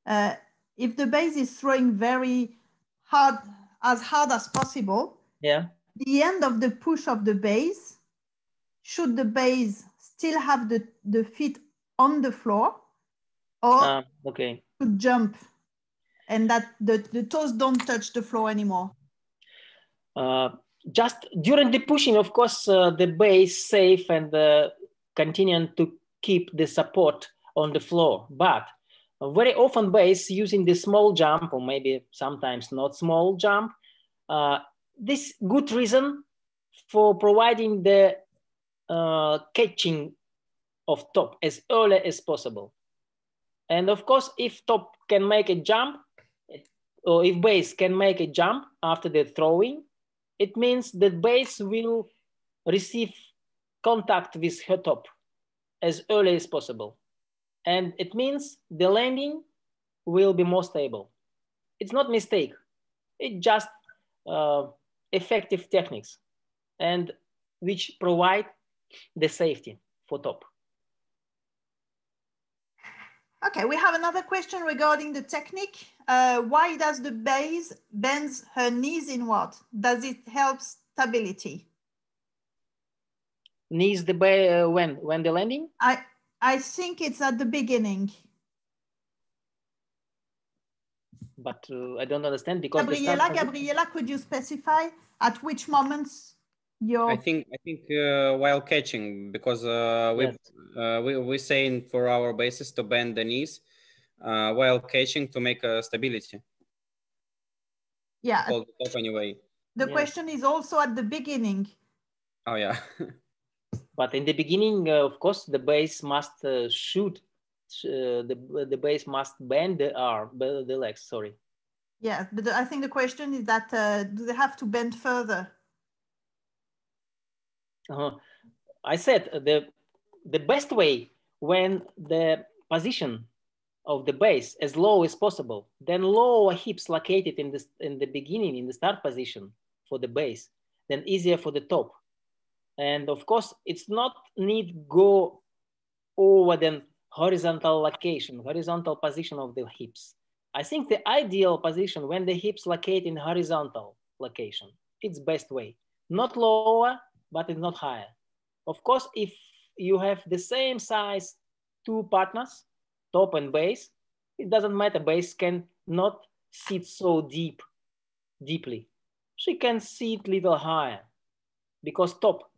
if the base is throwing very hard as possible, the end of the push of the base, should the base still have the feet on the floor, or should jump and that the toes don't touch the floor anymore? Just during the pushing, of course, the base safe and continuing to keep the support on the floor. But very often base using the small jump, or maybe sometimes not small jump, this good reason for providing the catching of top as early as possible. And of course, if top can make a jump, or if base can make a jump after the throwing, it means that base will receive contact with her top as early as possible. And it means the landing will be more stable. It's not mistake. It's just effective techniques and which provide the safety for top. Okay, we have another question regarding the technique. Why does the base bend her knees inward? Does it help stability? Knees the when the landing? I think it's at the beginning. But I don't understand because Gabriela, could you specify at which moments you're... I think while catching, because we're saying for our bases to bend the knees while catching to make a stability. Yeah. Hold the top anyway. The question is also at the beginning. Oh yeah. But in the beginning, of course, the base must shoot. The base must bend the legs. Sorry. Yeah, but I think the question is that do they have to bend further? I said the best way when the position of the base as low as possible, then lower hips located in the beginning, in the start position for the base, then easier for the top. And of course, it's not need go over the horizontal location, horizontal position of the hips. I think the ideal position when the hips locate in horizontal location, it's best way. Not lower, but it's not higher. Of course, if you have the same size two partners, top and base, it doesn't matter. Base can not sit so deeply. She can sit little higher because top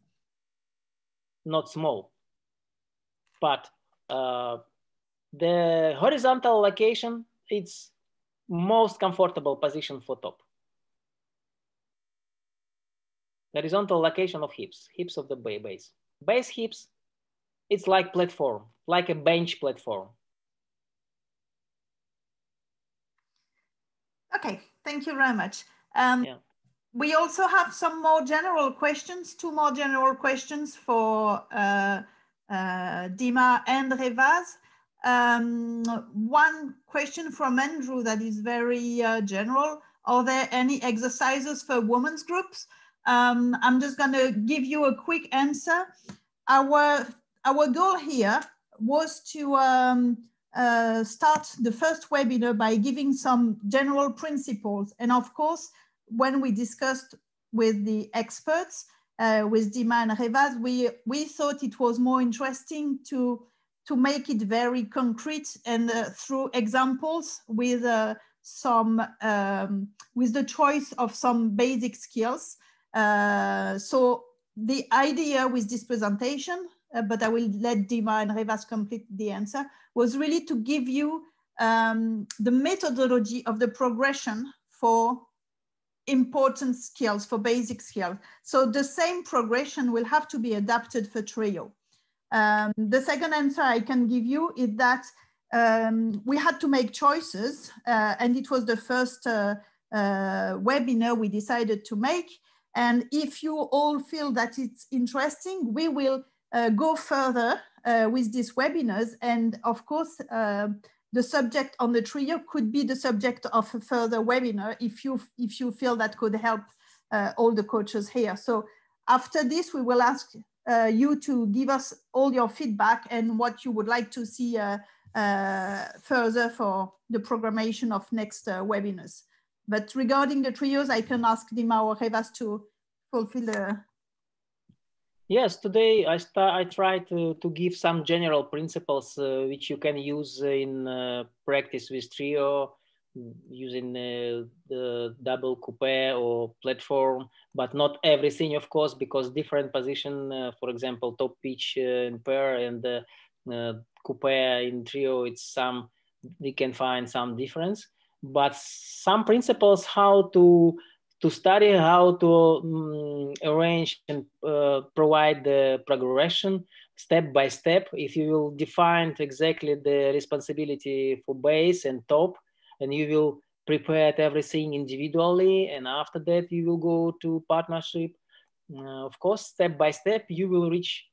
not small. But the horizontal location, it's most comfortable position for top. The horizontal location of hips of the base. Base hips, it's like platform, like a bench platform. Okay, thank you very much. We also have some more general questions, two more general questions for Dima and Revaz. One question from Andrew that is very general. Are there any exercises for women's groups? I'm just going to give you a quick answer. Our goal here was to start the first webinar by giving some general principles. And of course, when we discussed with the experts, with Dima and Revaz, we thought it was more interesting to make it very concrete and through examples with the choice of some basic skills. So the idea with this presentation, but I will let Dima and Revaz complete the answer, was really to give you the methodology of the progression for important skills, for basic skills. So the same progression will have to be adapted for trio. The second answer I can give you is that we had to make choices, and it was the first webinar we decided to make. And if you all feel that it's interesting, we will go further with these webinars. And of course, the subject on the trio could be the subject of a further webinar if you feel that could help all the coaches here. So after this, we will ask you to give us all your feedback and what you would like to see further for the programmation of next webinars. But regarding the trios, I can ask Dima or Revaz to fulfill the... Yes, today I try to give some general principles which you can use in practice with trio, using the double coupe or platform, but not everything, of course, because different position, for example, top pitch in pair and coupe in trio, we can find some difference, but some principles how to to study how to arrange and provide the progression step by step. If you will define exactly the responsibility for base and top, and you will prepare everything individually, and after that you will go to partnership. Of course, step by step, you will reach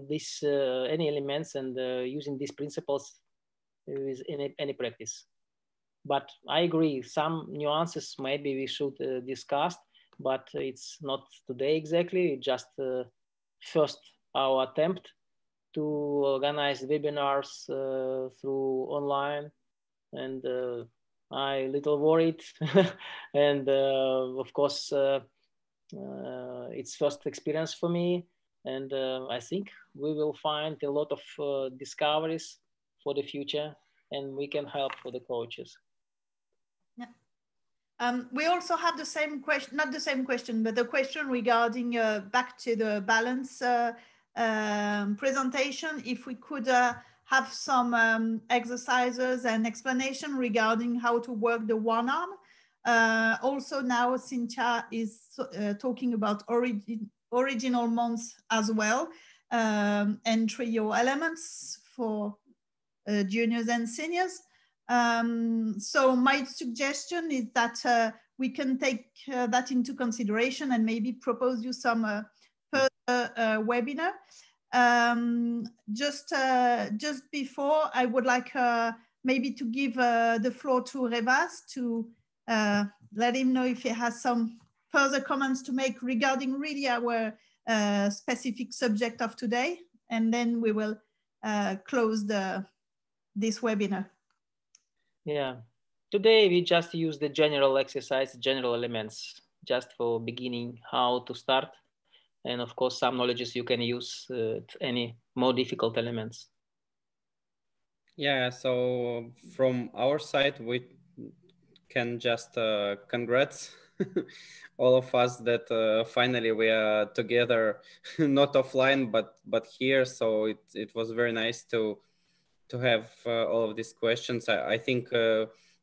this any elements, and using these principles with any practice. But I agree, some nuances maybe we should discuss, but it's not today exactly. Just first our attempt to organize webinars through online, and I little worried, and of course it's first experience for me, and I think we will find a lot of discoveries for the future, and we can help for the coaches. Yeah. We also have the same question, not the same question, but the question regarding back to the balance presentation. If we could have some exercises and explanation regarding how to work the one arm. Also now Cynthia is talking about original mounts as well, and trio elements for juniors and seniors. So my suggestion is that we can take that into consideration and maybe propose you some further webinar. Just before, I would like maybe to give the floor to Revaz to let him know if he has some further comments to make regarding really our specific subject of today, and then we will close this webinar. Yeah, today we just use the general exercise, general elements, just for beginning how to start. And of course, some knowledges you can use any more difficult elements. Yeah, so from our side, we can just congrats all of us that finally we are together, not offline, but here. So it was very nice to have all of these questions. I think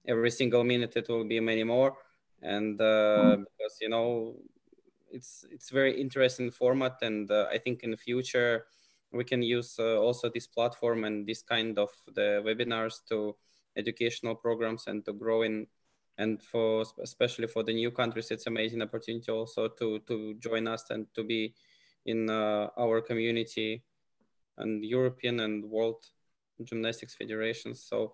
every single minute it will be many more, and because you know it's very interesting format, and I think in the future we can use also this platform and this kind of the webinars to educational programs and to grow in, and for especially for the new countries, it's amazing opportunity also to join us and to be in our community and European and world gymnastics federations. So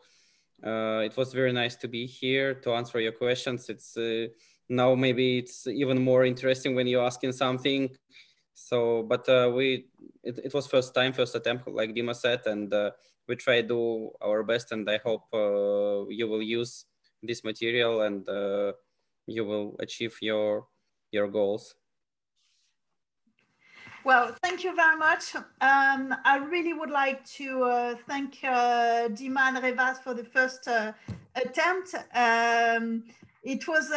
it was very nice to be here to answer your questions. It's now maybe it's even more interesting when you're asking something. So, but it was first attempt, like Dima said, and we try to do our best. And I hope you will use this material and you will achieve your goals. Well, thank you very much. I really would like to thank Dima and Revaz for the first attempt. It was,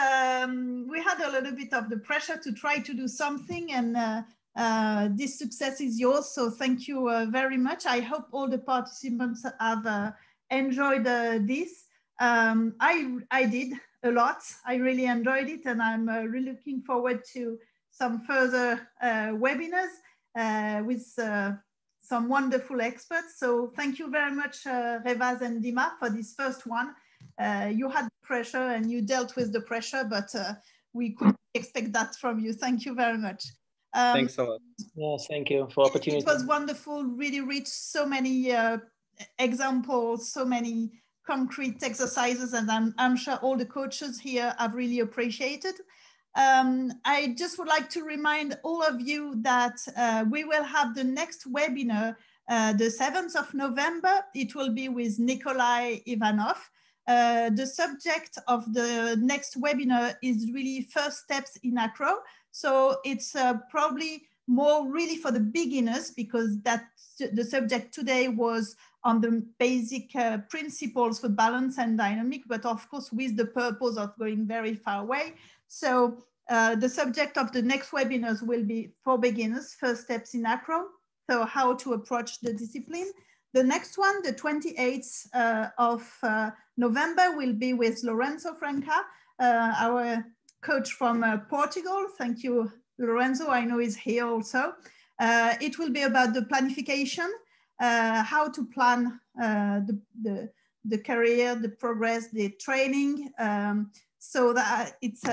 we had a little bit of the pressure to try to do something, and this success is yours. So thank you very much. I hope all the participants have enjoyed this. I did a lot. I really enjoyed it, and I'm really looking forward to some further webinars with some wonderful experts. So thank you very much, Revaz and Dima, for this first one. You had pressure and you dealt with the pressure, but we couldn't expect that from you. Thank you very much. Thanks a lot. Yes, thank you for the opportunity. It was wonderful, really rich, so many examples, so many concrete exercises, and I'm sure all the coaches here have really appreciated. I just would like to remind all of you that we will have the next webinar the 7th of November. It will be with Nikolai Ivanov. The subject of the next webinar is really first steps in acro. So it's probably more really for the beginners, because the subject today was on the basic principles for balance and dynamic, but of course with the purpose of going very far away. So the subject of the next webinars will be for beginners, first steps in acro, so how to approach the discipline. The next one, the 28th of November, will be with Lorenzo Franca, our coach from Portugal. Thank you, Lorenzo. I know he's here also. It will be about the planification, how to plan the career, the progress, the training, so that it's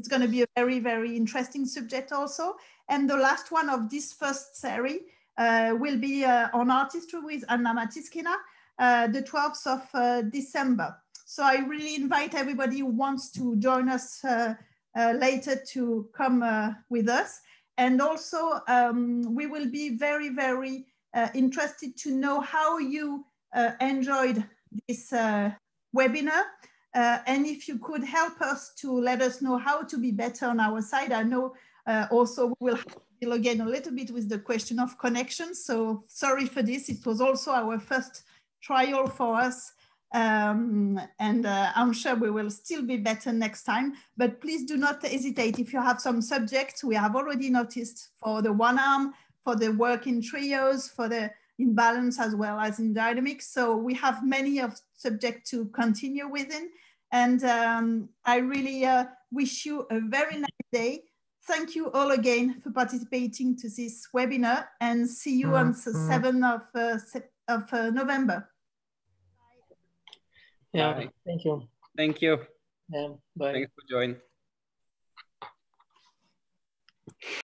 going to be a very, very interesting subject also. And the last one of this first series will be on artistry with Anna Matiskina, the 12th of December. So I really invite everybody who wants to join us later to come with us. And also we will be very, very interested to know how you enjoyed this webinar. And if you could help us to let us know how to be better on our side. I know also we will deal again a little bit with the question of connection. So sorry for this. It was also our first trial for us. And I'm sure we will still be better next time. But please do not hesitate if you have some subjects. We have already noticed for the one arm, for the work in trios, for the imbalance as well as in dynamics. So we have many of subjects to continue within. And I really wish you a very nice day. Thank you all again for participating to this webinar, and see you on the 7th of November. Yeah, bye. Thank you. Thank you. Yeah, bye. Thanks for joining.